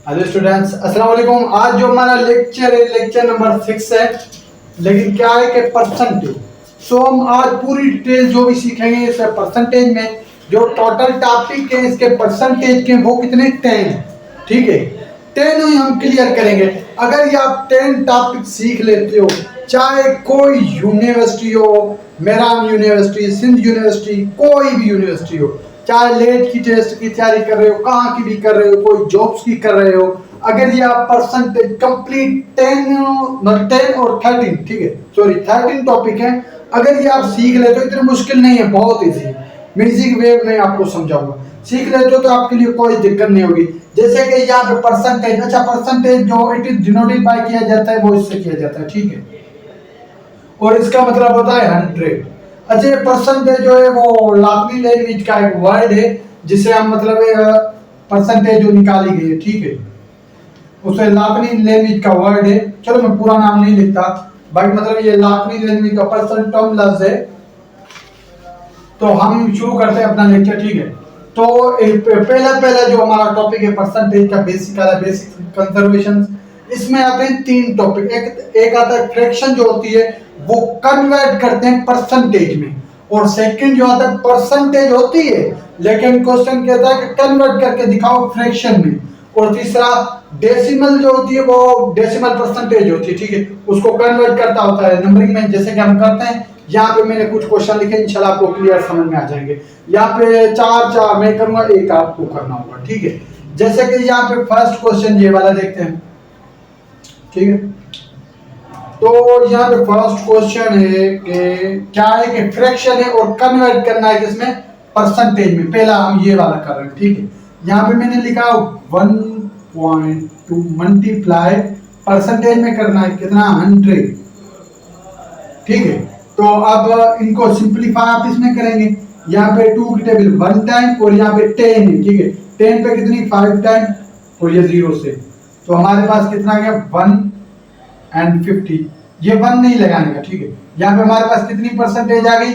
Hello students, अस्सलाम वालेकुम। आज जो हमारा लेक्चर है लेक्चर नंबर 6 है। लेकिन क्या है कि परसेंटेज, सो हम आज पूरी डिटेल जो भी सीखेंगे इस परसेंटेज में जो टोटल टॉपिक है इसके परसेंटेज के वो कितने 10 है। ठीक है, 10 ही हम क्लियर करेंगे। अगर ये आप 10 टॉपिक सीख लेते हो, चाहे कोई यूनिवर्सिटी हो, मेरान यूनिवर्सिटी, सिंध यूनिवर्सिटी, कोई भी यूनिवर्सिटी हो, चाहे लेट की टेस्ट की तैयारी कर रहे हो, कहाँ की भी कर रहे हो, कोई जॉब्स की कर रहे हो, अगर ये आप परसेंटेज कंप्लीट 10 और 13, ठीक है, सॉरी 13 टॉपिक है, अगर ये आप सीख लेते हो, इतनी मुश्किल नहीं है, बहुत ईजी है। मैं इजी वे में आपको समझाऊंगा, सीख लेते हो तो आपके लिए कोई दिक्कत नहीं होगी। जैसे कि यहाँ पे परसेंटेज, अच्छा परसेंटेज जो इट इज डिनोटेड बाय किया जाता है वो इससे किया जाता है, ठीक है, और इसका मतलब होता है 100। अच्छा, ये परसेंटेज जो है वो लातिनी लैंग्वेज का एक वर्ड है जिसे हम मतलब परसेंटेज जो निकाली गई है, ठीक है, उसे लातिनी लैंग्वेज का वर्ड है। चलो मैं पूरा नाम नहीं लिखता, बट मतलब ये लातिनी लैंग्वेज का परसेंटम लफ्ज है। तो हम शुरू करते हैं अपना लेक्चर, ठीक है। तो पहला जो हमारा टॉपिक है परसेंटेज का बेसिक कंजर्वेशन। इसमें आते हैं 3 टॉपिक। एक आता है फ्रैक्शन जो होती है वो कन्वर्ट करते हैं परसेंटेज में, और सेकंड जो आता है परसेंटेज होती है लेकिन क्वेश्चन कहता है कि कन्वर्ट करके दिखाओ फ्रैक्शन में, और तीसरा डेसिमल जो होती है वो डेसिमल परसेंटेज होती है, ठीक है, उसको कन्वर्ट करता होता है नंबरिंग में, जैसे कि हम करते हैं। यहाँ पे मैंने कुछ क्वेश्चन लिखे, इंशाल्लाह आपको क्लियर समझ में आ जाएंगे। यहाँ पे 4 मैं करूंगा, 1 आपको करना होगा, ठीक है। जैसे कि यहाँ पे फर्स्ट क्वेश्चन ये वाला देखते हैं, ठीक है। तो यहाँ पे फर्स्ट क्वेश्चन है कि क्या है कि फ्रैक्शन है और कन्वर्ट करना है किसमें, परसेंटेज में। पहला हम ये वाला कर रहे हैं, ठीक है। यहाँ पे मैंने लिखा 1.2 मल्टीप्लाई परसेंटेज में करना है कितना, 100, ठीक है। तो अब इनको सिंपलीफाई आप इसमें करेंगे। यहाँ पे 2 की टेबल 1 टाइम और यहाँ पे 10 है, ठीक है। 10 पे कितनी 5 टाइम और ये 0 से, तो हमारे पास कितना आ गया 150। ये 1 नहीं लगाने का, ठीक है। यहाँ पे हमारे पास कितनी परसेंटेज आ गई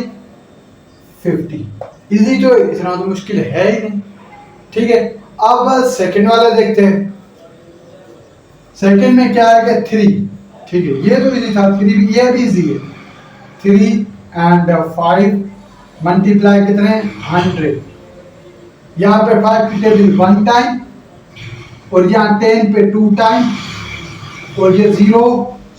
50। इजी जो है, इतना तो मुश्किल है ही नहीं, ठीक है। अब सेकंड वाला देखते हैं। सेकंड में क्या है कि 3, ठीक है, ये तो इजी था। 3 भी, ये भी इजी है। 3 and 5 मल्टीप्लाई कितने 100। यहाँ पे 5 की टेबल 1 टाइम और यहाँ 10 पे 2 टाइम और ये 0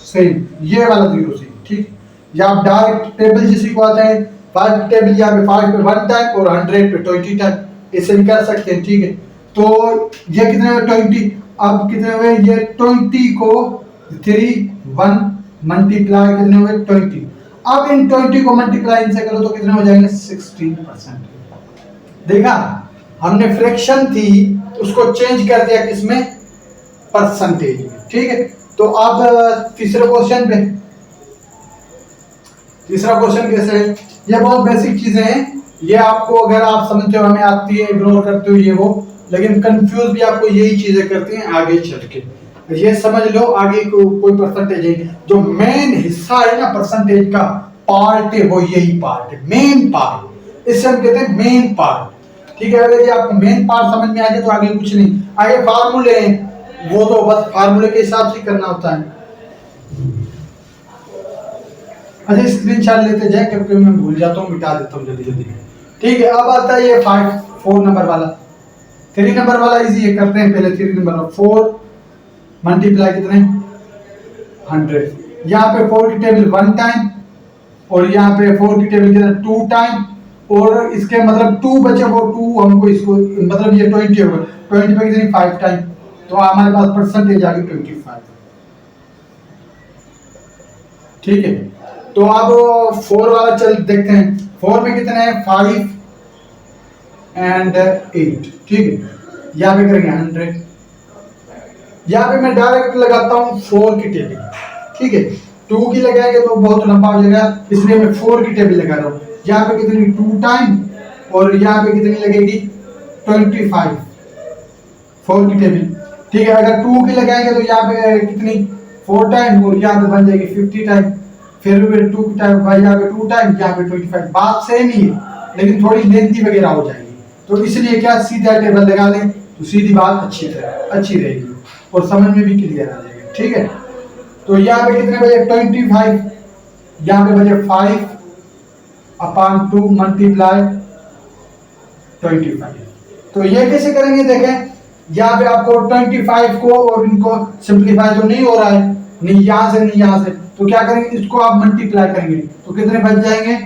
सेम, ये वाला 0 सेम, ठीक। या आप डायरेक्ट टेबल जिसी को आता है 5 की टेबल, यहाँ पे 5 पे 1 टाइम और 100 पे 20 टाइम, इसे भी कर सकते हैं, ठीक है। तो ये कितने हुए 20। अब कितने हुए ये 20 को 3 1 मल्टीप्लाई कितने हुए 20। अब इन 20 को मल्टीप्लाई इनसे करो तो कितने हो जाएंगे 16%। देखा, हमने फ्रैक्शन थी उसको चेंज कर दिया किसमें, परसेंटेज में, ठीक है। तो अब तीसरे क्वेश्चन पे, तीसरा क्वेश्चन कैसे है, ये बहुत बेसिक चीजें हैं, ये आपको अगर आप समझते हो हमें आती है, इग्नोर करते हो ये वो, लेकिन कंफ्यूज भी आपको यही चीजें करती हैं आगे चल के। ये समझ लो आगे कोई परसेंटेज है, जो मेन हिस्सा है ना परसेंटेज का पार्ट है, वो यही पार्ट है, मेन पार्ट, इससे हम कहते हैं मेन पार्ट, ठीक है। अगर ये आपको मेन पार्ट समझ में आ जाए तो आगे कुछ नहीं, आगे फार्मूले हैं वो तो बस फार्मूले के हिसाब से करना होता है। अच्छा, स्क्रीनशॉट लेते जाए क्योंकि मैं भूल जाता हूँ, मिटा देता हूँ जल्दी जल्दी, ठीक है। अब आता है ये 4 नंबर वाला। 3 नंबर वाला इजी है, करते हैं पहले 3 नंबर वाला। 4 मल्टीप्लाई कितने 100। यहाँ पे 4 की टेबल 1 टाइम और यहाँ पे 4 की टेबल कितना 2 टाइम, और इसके मतलब 2 बचे, वो 2 हमको इसको मतलब ये 20 होगा, 20 पे कितनी 5 टाइम, तो हमारे पास परसेंटेज आ गई 25, ठीक है। तो अब 4 वाला चल देखते हैं। 4 में कितने हैं 5 and 8, ठीक है। यहाँ पे करेंगे 100। यहाँ पे मैं डायरेक्ट लगाता हूँ 4 की टेबल, ठीक है। 2 की लगाएंगे तो बहुत लंबा हो जाएगा, इसलिए मैं 4 की टेबल लगा रहा हूँ। यहाँ पे कितनी 2 टाइम और यहाँ पे कितनी लगेगी 25, 4 की टेबल, ठीक है। अगर 2 की लगाएंगे तो यहाँ पे कितनी 4 टाइम और यहाँ पे बन जाएगी 50 टाइम, फिर 2 की टाइम भाई, यहाँ पे 2 टाइम, यहाँ पे 25। बात सेम ही है लेकिन थोड़ी लेंथी वगैरह हो जाएगी, तो इसलिए क्या सीधा टेबल लगा लें तो सीधी बात अच्छी रहेगी और समझ में भी क्लियर आ जाएगा। ठीक है, तो यहाँ पे कितने बजे 25, यहाँ पे बजे 5/2 मल्टीप्लाई 25। तो ये कैसे करेंगे, देखें यहाँ पे आपको 25 को और इनको सिंप्लीफाई तो नहीं हो रहा है, नहीं यहाँ से नहीं यहाँ से, तो क्या करेंगे, इसको आप मल्टीप्लाई करेंगे तो कितने बच जाएंगे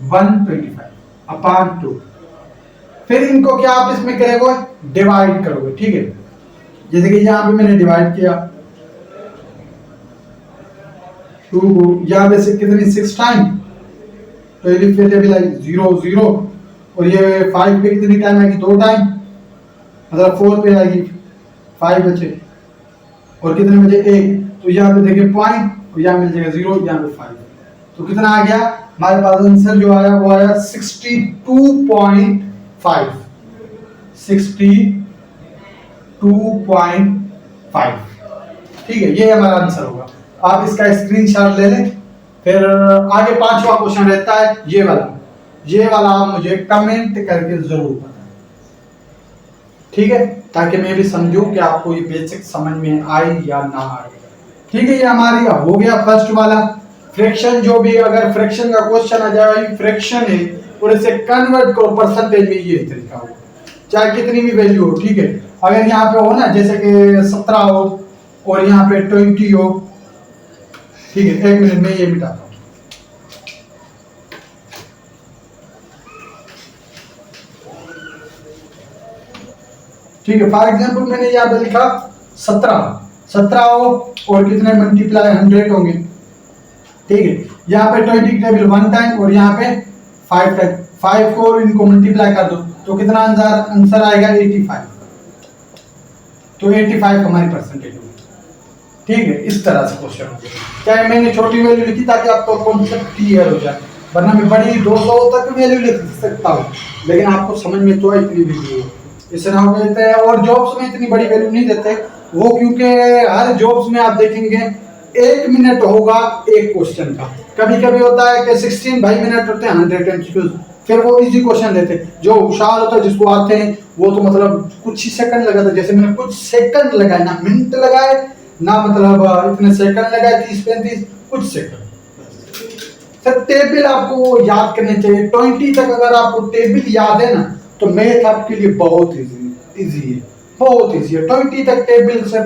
125/2। फिर इनको क्या आप इसमें करेंगे, डिवाइड करोगे। ठीक है, जैसे कि यहाँ पे मैंने डिवाइड किया 2 को, यहाँ पे से कितनी 6 टाइम, तो ये लिख देते हैं 0 0, और ये 5 पे कितनी टाइम आएगी 2 टाइम, मतलब 4 पे आएगी 5 बचे, और कितने बचे 1, तो यहाँ पे देखिए पॉइंट, और यहाँ मिल जाएगा 0, यहाँ पे 5, तो कितना आ गया हमारे पास आंसर जो आया वो आया 62.5, 62.5। ठीक है, ये हमारा आंसर होगा। आप इसका स्क्रीनशॉट ले लें। फिर आगे 5वां क्वेश्चन रहता है ये वाला आप मुझे कमेंट करके जरूर बताएं। ठीक है, ताकि मैं भी समझूं कि आपको ये बेसिक समझ में आई या ना आई। ठीक है, ये हमारी हो गया फर्स्ट वाला फ्रैक्शन। जो भी अगर फ्रैक्शन का क्वेश्चन आ जाए, फ्रैक्शन है और इसे कन्वर्ट करो परसेंटेज में, ये तरीका हो, चाहे कितनी भी वैल्यू हो। ठीक है, अगर यहाँ पे हो ना जैसे कि 17 हो और यहाँ पे 20 हो, ठीक है, 1 मिनट में ये मिटाता हूँ। ठीक है, फॉर एग्जाम्पल मैंने यहाँ पे लिखा 17 हो और कितने मल्टीप्लाई 100 होंगे। ठीक है, यहाँ पे 20 टेबल 1 टाइम और यहाँ पे 5 टाइम, 5 को इनको मल्टीप्लाई कर दो तो कितना आंसर आएगा 85। तो 85 हमारी परसेंटेज होगी। ठीक है, इस तरह से क्वेश्चन होगा। चाहे मैंने छोटी वैल्यू लिखी ताकि आपको कॉन्सेप्ट क्लियर हो जाए, वरना मैं बड़ी 200 तक वैल्यू लिख सकता हूँ, लेकिन आपको समझ में तो इतनी वैल्यू हो इस तरह हो जाता है। और जॉब्स में इतनी बड़ी वैल्यू नहीं देते वो, क्योंकि हर जॉब्स में आप देखेंगे 1 मिनट होगा एक क्वेश्चन का। कभी कभी होता है कि 16 मिनट होते हैं 100 एमसीक्यूज, फिर वो इजी क्वेश्चन देते हैं। जो होशियार होता है जिसको आते हैं वो तो मतलब कुछ ही सेकंड लगाता है। जैसे मैंने कुछ सेकंड लगाए, ना मिनट लगाए ना मतलब इतने सेकंड लगाए, 30-35 कुछ सेकंड। सर टेबल आपको याद करने चाहिए 20 तक। अगर आपको टेबल याद है ना तो मैथ आपके लिए बहुत इजी है, बहुत इजी है। 20 तक टेबल से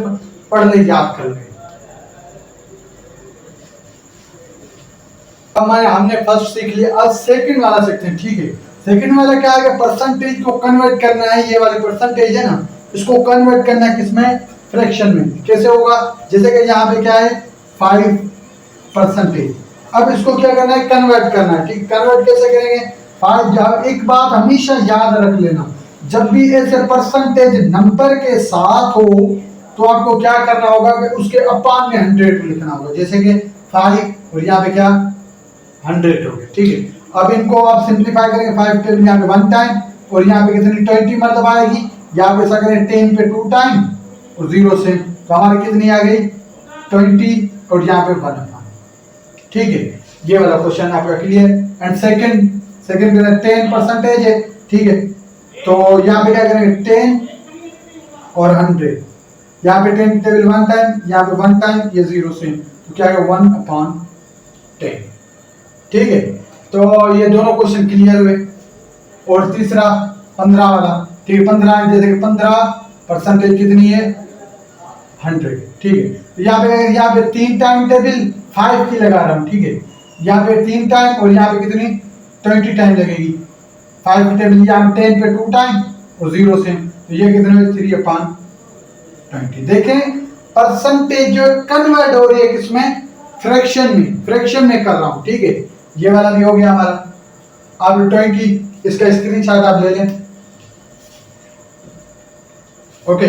पढ़ ले, याद कर ले। हमने फर्स्ट सीख लिया, अब सेकंड वाला सीखते हैं। ठीक है, सेकंड वाला क्या है, परसेंटेज को कन्वर्ट करना है। ये वाली परसेंटेज है ना, इसको कन्वर्ट करना है किसमें, फ्रैक्शन में। कैसे होगा, जैसे कि यहाँ पे क्या है 5%। अब इसको क्या करना है, कन्वर्ट करना है। ठीक, कन्वर्ट कैसे करेंगे, 5। एक बात हमेशा याद रख लेना, जब भी ऐसे परसेंटेज नंबर के साथ हो तो आपको क्या करना होगा कि उसके अपान में 100 लिखना होगा। जैसे कि 5 और यहाँ पे क्या 100 हो गया। ठीक है, अब इनको आप सिंप्लीफाई करेंगे, 5 टेबल यहाँ पे 1 टाइम और यहाँ पे कितनी 20 मरतबा आएगी। यहाँ पे ऐसा करें 10 पे 2 टाइम और 0 से, तो हमारी कितनी आ गई 20 और यहाँ पे 1। ठीक है, ये वाला क्वेश्चन आपका क्लियर। एंड सेकंड 10% है। ठीक है, तो यहाँ पे क्या करेंगे 10 और 100, यहाँ पे 10 टेबल 1 टाइम, यहाँ पे 1 टाइम, ये 0 से, तो क्या है 1/10। ठीक है, तो ये दोनों क्वेश्चन क्लियर हुए। और तीसरा 15 वाला, ठीक है, 15 जैसे कि 15% कितनी है 100। ठीक है, तो यहाँ पे 3 टाइम टेबल 5 की लगा रहा हूँ। ठीक है, यहाँ पे 3 टाइम और यहाँ पे कितनी 20 टाइम लगेगी। 5 टेबल यहाँ 10 पे 2 टाइम और 0 से, तो ये कितने 3/20। देखें परसेंटेज जो कन्वर्ट हो रही है किसमें, फ्रैक्शन में कर रहा हूँ। ठीक है, ये वाला भी हो गया हमारा। अब 20, इसका स्क्रीनशॉट आप ले लें। ओके,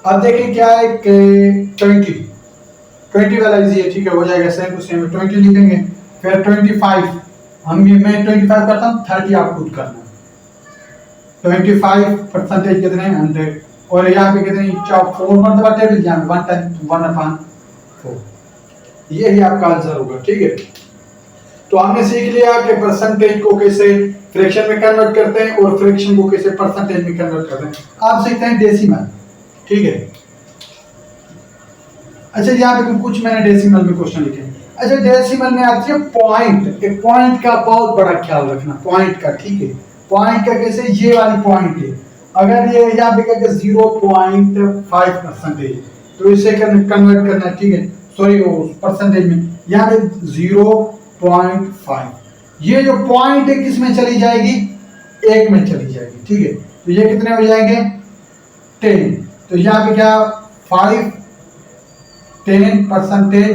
अब देखिए क्या है कि 20 वाला इजी है। ठीक है, हो जाएगा सेम टू सेम, 20 लिखेंगे। फिर 25, मैं 25 करता हूँ, 30 आप खुद करना। 25% कितने 100 और यहाँ पे कितनी 4 मरतबा टेबल, यहाँ पे 1 टाइम 1/4। यही आपका आंसर होगा। ठीक है, तो हमने सीख लिया कि परसेंटेज को कैसे फ्रैक्शन में कन्वर्ट करते हैं और फ्रैक्शन को कैसे परसेंटेज में कन्वर्ट करते हैं। आप सीखते हैं डेसिमल, ठीक है। अच्छा यहाँ पे कुछ मैंने डेसिमल में क्वेश्चन लिखे हैं। अच्छा डेसिमल में आती है पॉइंट, एक पॉइंट का बहुत बड़ा ख्याल रखना, पॉइंट का, ठीक है। पॉइंट का कैसे, ये वाली पॉइंट है, अगर ये यहाँ पे कहते 0.5% तो इसे कन्वर्ट करना है, ठीक है, सॉरी परसेंटेज में, यहाँ पे 0.5, ये जो पॉइंट है किस में चली जाएगी, एक में चली जाएगी, ठीक है। तो ये कितने हो जाएंगे 10, तो यहाँ पे क्या 5 10%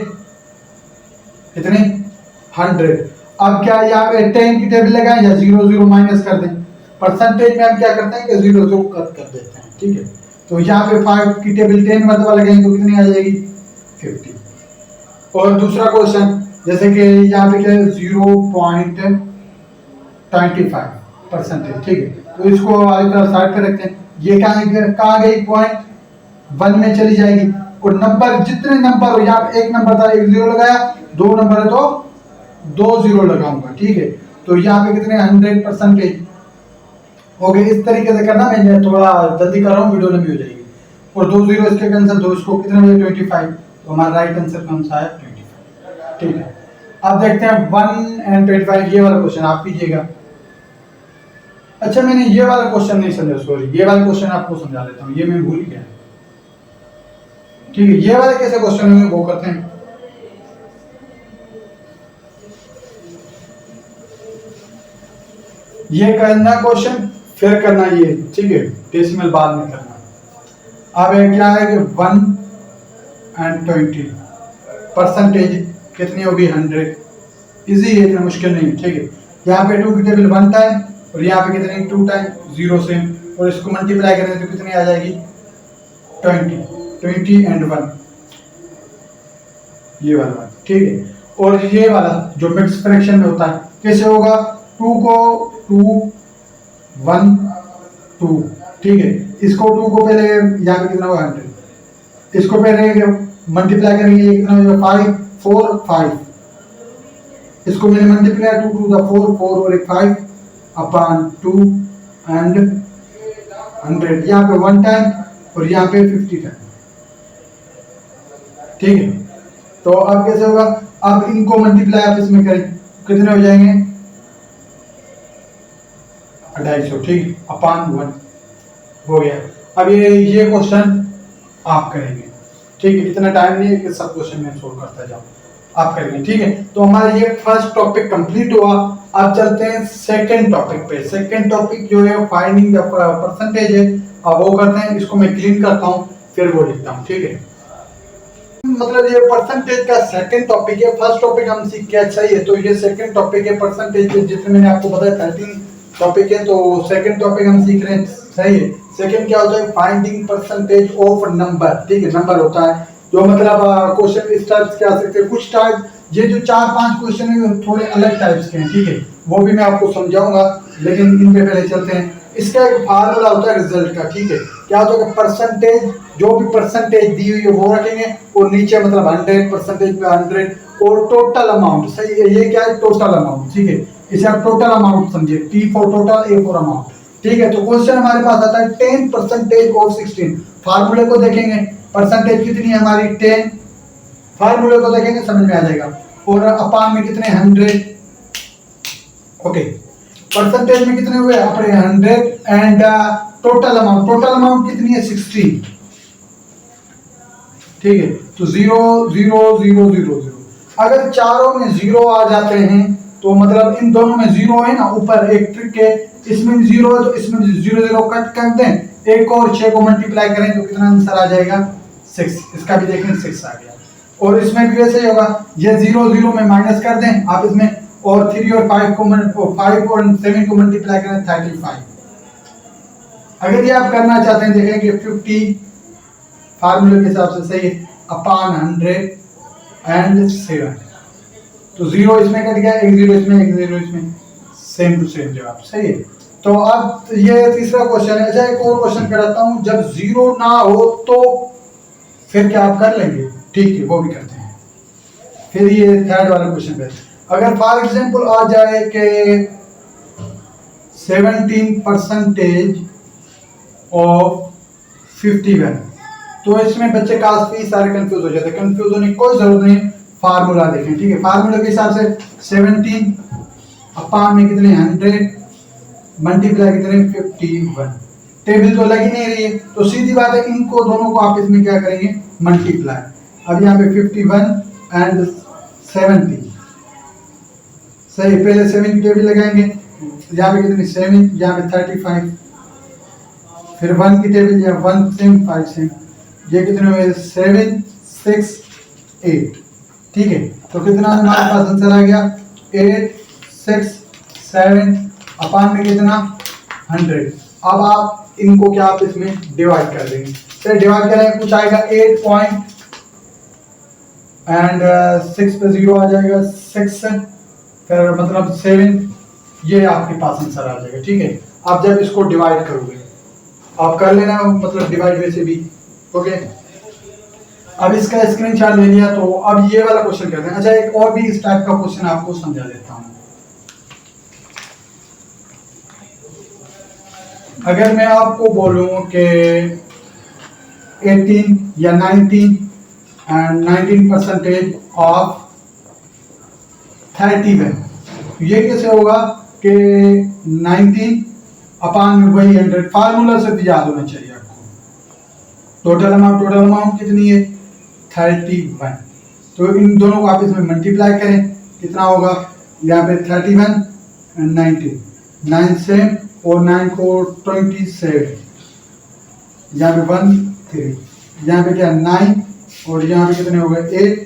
कितने 100। अब क्या यहाँ पे 10 की टेबल लगाएं या 0 0 माइनस कर दें, परसेंटेज में हम क्या करते हैं कि 0 0 कट कर देते हैं, ठीक है। तो यहाँ पे 5 की टेबल 10 मरतबा लगाएंगे तो कितनी आ जाएगी 50। और दूसरा क्वेश्चन जैसे कि यहाँ पे क्या है 0.25%, ठीक है, तो इसको वाली तरफ साइड पे रखते हैं। ये कहाँ गई, पॉइंट 1 में चली जाएगी, और नंबर जितने नंबर हो, यहाँ पे एक नंबर था 1 0 लगाया, 2 नंबर है तो 2 0 लगाऊंगा, ठीक है। तो यहाँ पे कितने 100% हो गए। इस तरीके से करना, मैं थोड़ा जल्दी कर रहा हूँ, वीडियो लंबी हो जाएगी। और 2 0 इसके कैंसिल, तो इसको कितने हो गए 25, तो हमारा राइट आंसर कौन सा है 25, ठीक है। अब देखते हैं 1 and 25, ये वाला क्वेश्चन आप कीजिएगा। अच्छा मैंने ये वाला क्वेश्चन नहीं समझा, सॉरी, ये वाला क्वेश्चन आपको समझा देता हूँ, ये मैं भूल गया, ठीक है। ये वाले कैसे क्वेश्चन होंगे वो करते हैं। ये करना क्वेश्चन, फिर करना ये, ठीक है, डेसिमल बाद में करना। अब क्या है कि 1 and 20% कितनी होगी 100, इजी है, इतना मुश्किल नहीं, ठीक है। यहाँ पे 2 की टेबल 1 टाइम और यहाँ पे कितनी 2 टाइम 0 से, और इसको मल्टीप्लाई करें तो कितनी आ जाएगी 20 and 1, ये वाला, ठीक है। और ये वाला जो मिक्स फ्रैक्शन में होता है कैसे होगा, 2 को 2 1 2, ठीक है। इसको 2 को पहले यहाँ पे कितना होगा 100, इसको पहले मल्टीप्लाई करेंगे, ये कितना होगा 5 4 5, इसको मैंने मल्टीप्लाई 2 2 द 4 4 और एक 5 अपॉन 2 and 100, यहाँ पे 1 टाइम और यहाँ पे 50 टाइम, ठीक है। तो अब कैसे होगा, अब इनको मल्टीप्लाई आप इसमें करें कितने हो जाएंगे 250, ठीक है, अपॉन 1 हो गया। अब ये क्वेश्चन आप करेंगे, ठीक है, इतना टाइम नहीं है कि सब क्वेश्चन में सोल्व करता जाओ, आप करेंगे, ठीक है। तो हमारा ये फर्स्ट टॉपिक कंप्लीट हुआ। अब चलते हैं सेकंड टॉपिक पे। सेकंड टॉपिक जो है फाइंडिंग द परसेंटेज है, अब वो करते हैं, इसको मैं क्लीन करता हूँ फिर वो लिखता हूँ, ठीक है। मतलब ये परसेंटेज का सेकंड टॉपिक है, फर्स्ट टॉपिक हम सीख के अच्छा ही है, तो ये सेकंड टॉपिक है परसेंटेज के, जिसमें मैंने आपको बताया 13 टॉपिक है, तो सेकंड टॉपिक हम सीख रहे हैं, सही है। सेकंड क्या होता है, फाइंडिंग परसेंटेज ऑफ नंबर, ठीक है, नंबर होता है जो मतलब क्वेश्चन इस टाइप के आ सकते हैं, कुछ टाइप, ये जो 4-5 क्वेश्चन है थोड़े अलग टाइप्स के हैं, ठीक है, वो भी मैं आपको समझाऊंगा, लेकिन इन पे पहले चलते हैं। इसका एक फार्मूला होता है रिजल्ट का, ठीक है, क्या होता है, परसेंटेज, जो भी परसेंटेज दी हुई है वो रखेंगे, और नीचे मतलब 100% पे 100 और टोटल अमाउंट, सही है, ये क्या है टोटल अमाउंट, ठीक है, इसे आप टोटल अमाउंट समझिए, T for total, A for amount, ठीक है। तो क्वेश्चन हमारे पास आता है 10% ऑफ 16, फार्मूले को देखेंगे, परसेंटेज कितनी है हमारी 10, फार्मूले को देखेंगे समझ में आ जाएगा, और अपान में कितने 100, ओके, परसेंटेज में कितने हुए अपने 100 एंड टोटल अमाउंट कितनी है 16, ठीक है। तो 0 0 0 0 0, अगर चारों में 0 आ जाते हैं तो मतलब इन दोनों में 0 है ना, ऊपर एक ट्रिक है, इसमें 0 है तो इसमें 0 0 कट कर दें, एक और 6 को मल्टीप्लाई करें तो कितना आंसर आ जाएगा 6, इसका भी देखें 6 आ गया। और इसमें भी वैसे ही होगा, ये 0 0 में माइनस कर दें आप इसमें, और 3 और 5 को 5 और 7 को मल्टीप्लाई करें 35। अगर ये आप करना चाहते हैं देखें कि 50 फार्मूले के हिसाब से सही है, अपॉन 100 एंड 7, तो 0 इसमें कट गया, एक 0 इसमें, एक 0 इसमें, सेम टू सेम जवाब, सही है। तो अब ये तीसरा क्वेश्चन है। अच्छा एक और क्वेश्चन कराता हूँ, जब 0 ना हो तो फिर क्या आप कर लेंगे, ठीक है, वो भी करते हैं। फिर ये थर्ड वाला क्वेश्चन पे, अगर फॉर एग्जाम्पल आ जाए कि 17% ऑफ 51, तो इसमें बच्चे काफी सारे कंफ्यूज हो जाते हैं। कंफ्यूज होने की कोई जरूरत नहीं, फार्मूला देखें, ठीक है। फार्मूला के हिसाब से 17 अपान में कितने 100 मल्टीप्लाई कितने 51। टेबल तो लगी नहीं रही है, तो सीधी बात है इनको दोनों को आप इसमें क्या करेंगे मल्टीप्लाई। अब यहाँ पे 51 एंड 70 सही, पहले 7 की टेबल लगाएंगे, यहाँ पे कितनी 7, यहाँ पे 35, फिर 1 की टेबल यहाँ 1 सेम 5 सेम, ये कितने हुए 7 6 8, ठीक है। तो कितना हमारे पास आंसर आ गया 8 6 7 अपान में कितना 100। अब आप इनको क्या आप इसमें डिवाइड कर देंगे, फिर डिवाइड करेंगे कुछ आएगा 8 पॉइंट एंड 6 पे 0 आ जाएगा 6, फिर मतलब 7, ये आपके पास आंसर आ जाएगा, ठीक है। आप जब इसको डिवाइड करोगे आप कर लेना, मतलब डिवाइड वैसे भी, ओके। अब इसका स्क्रीनशॉट ले लिया, तो अब ये वाला क्वेश्चन करते हैं। अच्छा, एक और भी इस टाइप का क्वेश्चन आपको समझा देता हूं। अगर मैं आपको बोलूं कि 18 या 19 एंड 19% ऑफ 31, ये कैसे होगा कि 19 अपान में वही 100, फार्मूला से भी याद होना चाहिए आपको। टोटल अमाउंट कितनी है 31, तो इन दोनों को आप इसमें मल्टीप्लाई करें, कितना होगा यहाँ पे 31 एंड 19, 9 से और 9 को 27, यहाँ पे 1 3, यहाँ पे क्या 9 और यहाँ पे कितने हो गए 8,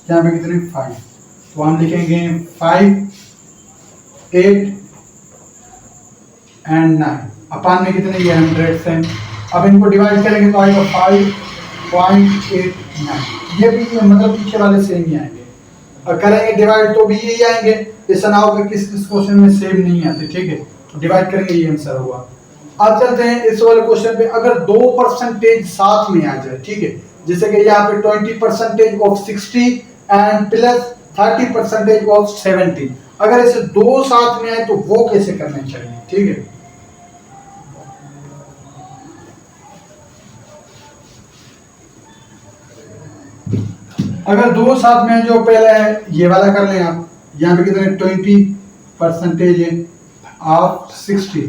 यहाँ पे कितने 5, तो हम लिखेंगे 5 8 एंड 9 अपान में कितने ये 100 से। अब इनको डिवाइड करेंगे तो आएगा 5.89, ये भी मतलब पीछे वाले सेम ही आएंगे, और करेंगे डिवाइड तो भी यही आएंगे। ऐसा ना हो कि किस क्वेश्चन में सेम नहीं आते, ठीक है। तो डिवाइड करेंगे, ये आंसर हुआ। अब चलते हैं इस वाले क्वेश्चन पे। अगर 2% साथ में आ जाए, ठीक है, जैसे कि यहाँ पे 20% ऑफ 60 एंड प्लस 30% ऑफ 70, अगर ऐसे दो साथ में आए तो वो कैसे करना चाहिए, ठीक है। अगर दो साथ में जो पहले है ये वाला कर लें आप, यहाँ पे कितने 20% है ऑफ 60,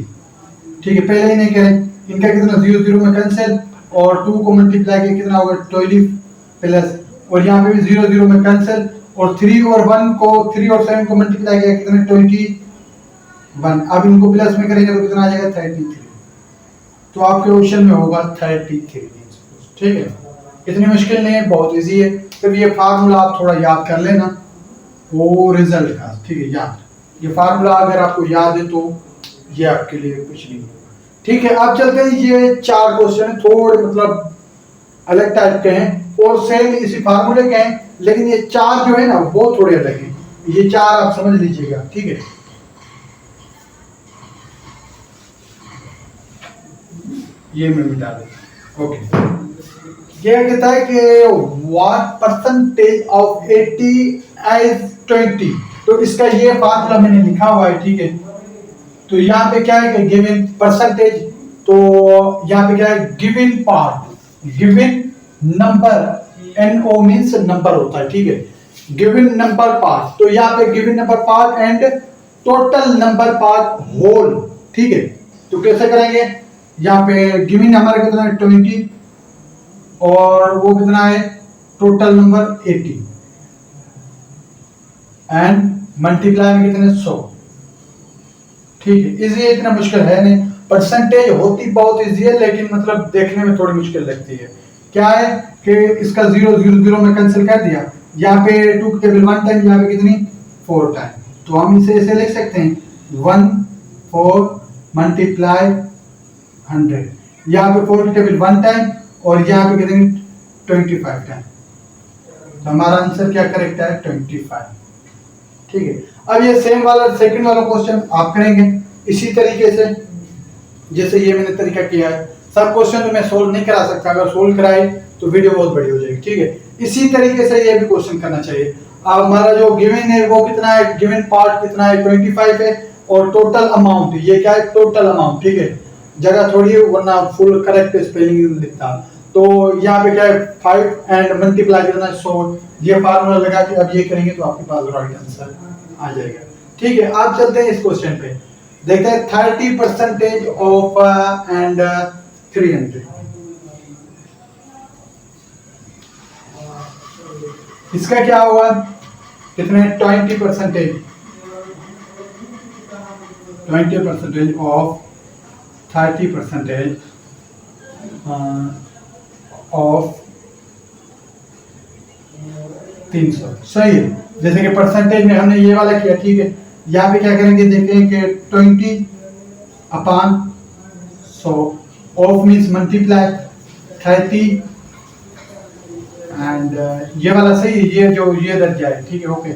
ठीक है। पहले ही नहीं करें, इनका कितना 0 0 में कैंसिल, और 2 को मल्टीप्लाई किया कितना होगा 12 प्लस, और यहाँ पे भी 0 0 में कैंसिल, और 3 और 1 को 3 और 7 को मल्टीप्लाई किया कितने 21। अब इनको प्लस में करेंगे तो कितना आ जाएगा 33, तो आपके ऑप्शन में होगा 33, ठीक है। इतनी मुश्किल नहीं है, बहुत इजी है। सिर्फ ये फार्मूला आप थोड़ा याद कर लेना वो रिजल्ट का, ठीक है। याद, ये फार्मूला अगर आपको याद है तो ये आपके लिए कुछ नहीं, ठीक है। अब चलते हैं, ये 4 क्वेश्चन थोड़े मतलब अलग टाइप के हैं और सेम इसी फार्मूले के हैं, लेकिन ये 4 जो है ना वो थोड़े अलग हैं। ये 4 आप समझ लीजिएगा, ठीक है। ये मैं मिटा देता, ओके। ये कहता है कि व्हाट परसेंटेज ऑफ 80 एज 20, तो इसका ये फार्मूला मैंने लिखा हुआ है, ठीक है। तो यहाँ पे क्या है कि गिवन परसेंटेज, तो यहाँ पे क्या है given part, given number, NO means number होता है, ठीक है। गिवन नंबर पार्ट, तो यहाँ पे given number part and total number part whole, ठीक है। तो कैसे करेंगे, यहाँ पे गिवन हमारा कितना है 20 और वो कितना है टोटल नंबर 80 एंड मल्टीप्लाई में कितने 100, ठीक है। इजी है, इतना मुश्किल है नहीं। परसेंटेज होती बहुत इजी है, लेकिन मतलब देखने में थोड़ी मुश्किल लगती है। क्या है कि इसका 0 0 0 में कैंसिल कर दिया, यहाँ पे 2 की टेबल 1 टाइम, यहाँ पे कितनी 4 टाइम, तो हम इसे ऐसे लिख सकते हैं 1 4 मल्टीप्लाई 100, यहाँ पे 4 की टेबल 1 टाइम और यहाँ पे कितनी 25 टाइम, तो हमारा आंसर क्या करेक्ट है 25, ठीक है। अब ये सेम वाला सेकंड वाला क्वेश्चन आप करेंगे इसी तरीके से जैसे ये मैंने तरीका किया है। सब क्वेश्चन तो मैं सोल्व नहीं करा सकता, अगर सोल्व कराए तो वीडियो बहुत बड़ी हो जाएगी, ठीक है। इसी तरीके से ये भी क्वेश्चन करना चाहिए। अब हमारा जो गिवन है वो कितना है, गिवन पार्ट कितना है 25 है, और टोटल अमाउंट ये क्या है, टोटल अमाउंट, ठीक है, जगह थोड़ी है वरना फुल करेक्ट स्पेलिंग लिखता। तो यहाँ पे क्या है 5 एंड मल्टीप्लाई कितना है 100, ये फार्मूला लगा के अब ये करेंगे तो आपके पास राइट आंसर आ जाएगा। ठीक है, आप चलते हैं इस क्वेश्चन पे, देखते हैं 30% ऑफ एंड 300। इसका क्या होगा, कितने 20% ऑफ 30% ऑफ 300, सही है। जैसे कि परसेंटेज में हमने ये वाला किया, ठीक है, यहाँ पे क्या करेंगे, देखें कि 20/100 ऑफ मीन्स मल्टीप्लाई 30 एंड ये वाला सही है, ये जो ये लग जाए, ठीक है, ओके,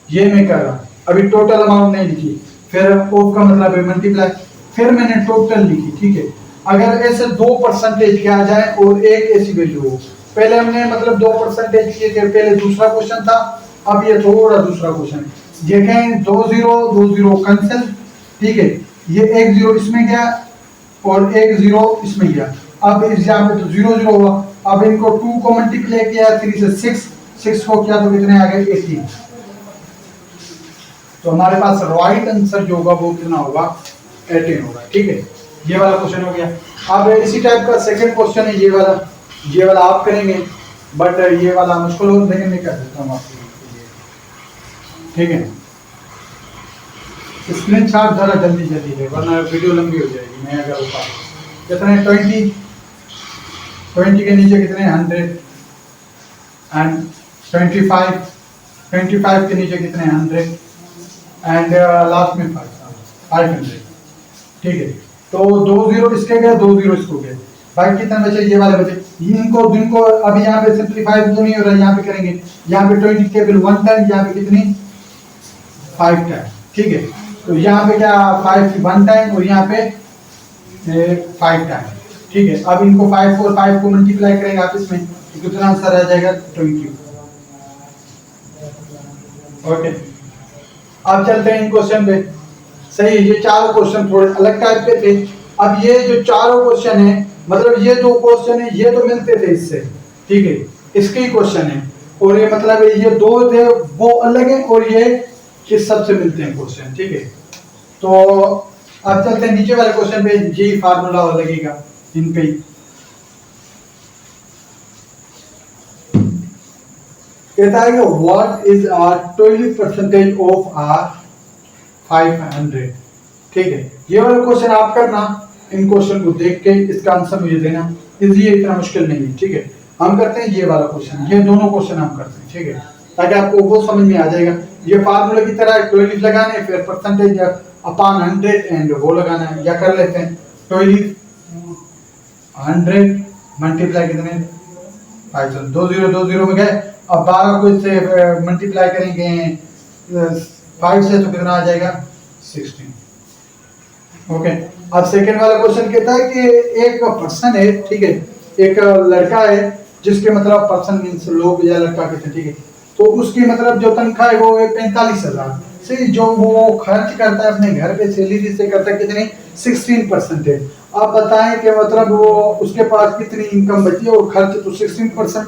ये मैं कर रहा हूँ, अभी टोटल अमाउंट नहीं लिखी, फिर ऑफ का मतलब है मल्टीप्लाई, फिर मैंने टोटल लिखी, ठीक है। अगर ऐसे 2% के आ जाए और एक ऐसी वैल्यू हो, पहले हमने मतलब 2% किए थे, पहले दूसरा क्वेश्चन था, अब ये थोड़ा दूसरा क्वेश्चन, देखें 2 0 कैंसिल, ठीक है, ये 1 0 इसमें गया और 1 0 इसमें गया, अब इस यहाँ पे तो 0 0 हुआ, अब इनको 2 को मल्टीप्लाई किया 3 से 6 को किया तो कितने आ गए 18, तो हमारे पास राइट आंसर जो होगा वो कितना होगा 18 होगा। ठीक है, ये वाला क्वेश्चन हो गया। अब इसी टाइप का सेकंड क्वेश्चन है, ये वाला आप करेंगे, बट ये वाला मुश्किल हो, लेकिन मैं कर देता हूँ आपके लिए। ठीक है, स्क्रीन शॉट जरा जल्दी है वरना वीडियो लंबी हो जाएगी। मैं अगर ऊपर कितने 20 के नीचे कितने 100 एंड 25 के नीचे कितने 100 एंड लास्ट में 500। ठीक है, तो 2 0 इसके गए, 2 0 इसको गए, बाकी कितने बचे, ये वाले बचे, जिनको अब यहाँ पे सिंपलीफाई तो नहीं हो रहा, यहाँ पे करेंगे, यहाँ पे 20 टेबल 1 टाइम, यहाँ पे कितनी 5 टाइम। ठीक है, तो यहाँ पे क्या 5 1 टाइम और यहाँ पे 5 टाइम। ठीक है, अब इनको 5 और 5 को मल्टीप्लाई करेंगे आपस में, तो कितना आंसर आ जाएगा 20। ओके, अब चलते हैं इन क्वेश्चन पे। सही है, ये चारों क्वेश्चन थोड़े अलग टाइप के थे। अब ये जो चारों क्वेश्चन है, मतलब ये 2 क्वेश्चन है, ये तो मिलते थे इससे, ठीक है, इसके ही क्वेश्चन है, और ये मतलब ये 2 थे वो अलग है, और ये किस सबसे मिलते हैं क्वेश्चन। ठीक है, तो अब चलते हैं नीचे वाले क्वेश्चन पे, यही फार्मूला लगेगा इन पे ही। कहता है कि what is R 20% of R 500। ठीक है, ये वाला क्वेश्चन आप करना, इन क्वेश्चन को देख के इसका आंसर मुझे देना, इसलिए इतना मुश्किल नहीं है। ठीक है, हम करते हैं ये वाला क्वेश्चन, ये दोनों क्वेश्चन हम करते हैं, ठीक है, ताकि आपको वो समझ में आ जाएगा। ये फार्मूला की तरह 12 लगाने, फिर परसेंटेज अपॉन 100 एंड वो लगाना है, या कर लेते हैं 12 100 मल्टीप्लाई कितने 500, 2 0 में गए। अब 12 को इससे मल्टीप्लाई करेंगे 5 से तो कितना आ जाएगा 16। ओके, अब सेकंड वाला क्वेश्चन कहता है कि एक पर्सन है, ठीक है, एक लड़का है जिसके मतलब पर्सन मींस लोग या लड़का कहते हैं, ठीक है, तो उसकी मतलब जो तनख्वाह है वो है 45,000 से, जो वो खर्च करता है अपने घर पे सैलरी से करता है कितनी 16% है। आप बताएं कि मतलब वो उसके पास कितनी इनकम बची है, और खर्च तो 16%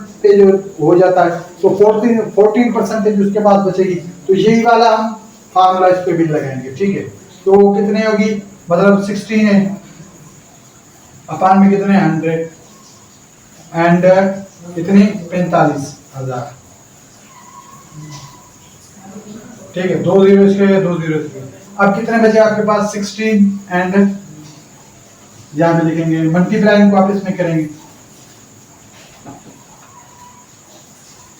हो जाता है, तो 14% उसके पास बचेगी, तो यही वाला हम फार्मूला इस पे भी लगाएंगे। ठीक है, तो कितने होगी, मतलब 16 है, अपान में कितने 100 एंड कितनी 45,000। ठीक है, 2 0 इसके 2 0 इसके, अब कितने बचे आपके पास 16 एंड यहाँ पे लिखेंगे, मल्टीप्लाई इनको आपस में करेंगे,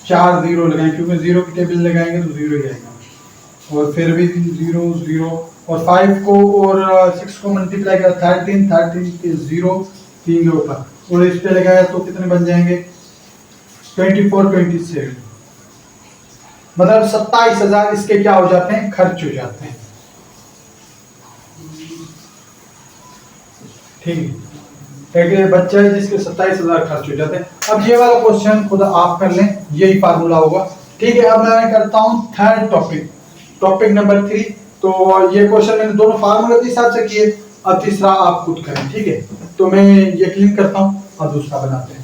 4 0 लगाएंगे, क्योंकि 0 की टेबल लगाएंगे तो 0 ही आएगा, और फिर भी 0 0, और 5 को और 6 को मल्टीप्लाई कर 13 के 0 3 के ऊपर, और इस पे लगाया तो कितने बन जाएंगे 24 27, मतलब 27,000 इसके क्या हो जाते हैं, खर्च हो जाते हैं। ठीक है, एक बच्चा है जिसके 27,000 खर्च हो जाते हैं। अब ये वाला क्वेश्चन खुद आप कर लें, यही फार्मूला होगा, ठीक है, अब मैं करता हूँ थर्ड टॉपिक, टॉपिक नंबर 3। तो ये क्वेश्चन मैंने दोनों फार्मूले के हिसाब से किए, अब तीसरा आप खुद करें। ठीक है, तो मैं ये क्लिक करता हूँ और दूसरा बनाते हैं।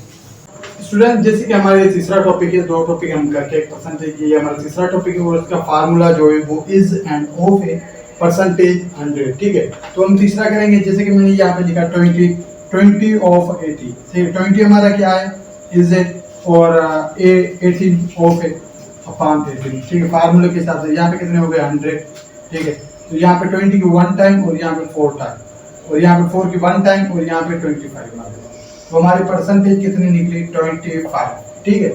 स्टूडेंट, जैसे कि हमारे तीसरा टॉपिक है, दो टॉपिक हम करके एक परसेंटेज, ये हमारा तीसरा टॉपिक है और उसका फार्मूला जो है वो इज एंड ऑफ है परसेंटेज 100। ठीक है, तो हम तीसरा करेंगे, जैसे कि मैंने यहाँ पे लिखा 20 ऑफ 80। ठीक है, 20 हमारा क्या है, इज है, और 18 ऑफ है अपॉन 18। ठीक है, फार्मूले के हिसाब से यहाँ पे कितने हो गए 100। ठीक है, तो यहाँ पे 20 की 1 टाइम और यहाँ पे 4 टाइम, और यहाँ पे 4 की 1 टाइम और यहाँ पे 25 आ गए। तो हमारी परसेंटेज कितनी निकली 25। ठीक है,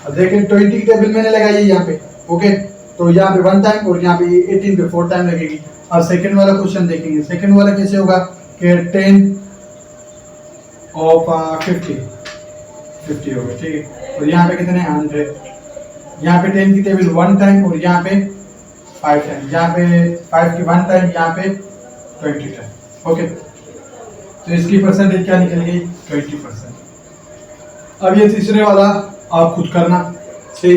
अब देखें 20 की टेबल मैंने लगाई है यहाँ पे। ओके, तो यहाँ पे 1 टाइम और यहाँ पे 18 पे 4 टाइम लगेगी। अब सेकंड वाला क्वेश्चन देखेंगे, सेकंड वाला कैसे होगा कि 10 ऑफ 50 हो गए। ठीक है, और यहाँ पे कितने 100, यहाँ पे 10 की टेबल 1 टाइम और यहाँ पे 5 टाइम, यहाँ पे 5 की 1 टाइम, यहाँ पे 20 टाइम। ओके, तो इसकी परसेंटेज क्या निकल गई 20%। अब ये तीसरे वाला आप खुद करना, से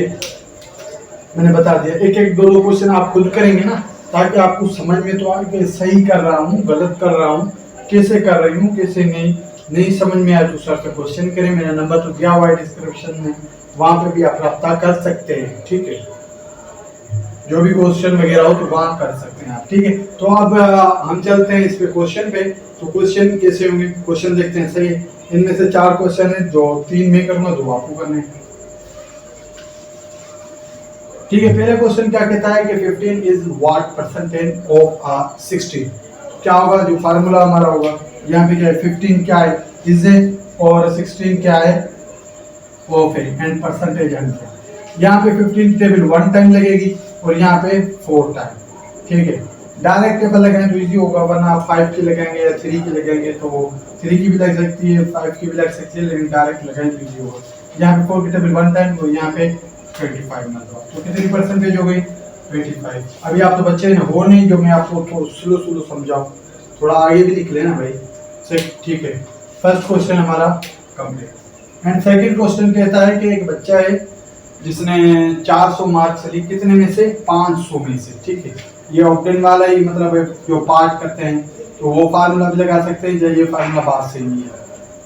मैंने बता दिया, एक एक दो क्वेश्चन आप खुद करेंगे ना, ताकि आपको समझ में तो आए कि सही कर रहा हूँ गलत कर रहा हूँ, कैसे कर रही हूँ कैसे नहीं समझ में आए तो सर से क्वेश्चन करें। मेरा नंबर तो दिया हुआ है डिस्क्रिप्शन में, वहां पे भी आप रब्ता कर सकते हैं। ठीक है, जो भी क्वेश्चन वगैरह हो तो वहां कर सकते हैं आप। ठीक है, तो अब हम चलते हैं इस पे क्वेश्चन पे। तो क्वेश्चन कैसे होंगे, क्वेश्चन देखते हैं। सही है, इनमें से 4 क्वेश्चन है, जो 3 मैं करूंगा 2 आपको करने हैं। ठीक है, पहला क्वेश्चन क्या कहता है कि 15 इज व्हाट परसेंटेज ऑफ 60। क्या होगा, जो फार्मूला हमारा होगा यहाँ पे क्या है, 15 क्या है इज है और 16 क्या है ऑफ है एंड परसेंटेज 100। यहाँ पे 15 टेबल 1 टाइम लगेगी और यहाँ पे 4 टाइम। ठीक है, डायरेक्ट टेबल लगाएं तो इजी होगा, वरना आप 5 की लगाएंगे या 3 की लगाएंगे तो 3 की भी लग सकती है 5 की भी लग सकती है, लेकिन डायरेक्ट लगाएं तो इजी होगा। यहाँ पे 4 की टेबल 1 टाइम और यहाँ पे 25 मतलब, तो कितनी परसेंटेज हो गई 25। अभी आप तो बच्चे हैं वो नहीं जो मैं आपको स्लो समझाऊं, थोड़ा आगे भी लिख लेना भाई। ठीक है, फर्स्ट क्वेश्चन हमारा कंप्लीट। एंड सेकंड क्वेश्चन कहता है कि एक बच्चा है जिसने 400 मार्क्स ली, कितने में से 500 में से। ठीक है, ये ऑप्टेन वाला ही मतलब जो पार्ट करते हैं तो वो फार्मूला भी लगा सकते हैं, ये फार्मूला बात से नहीं है।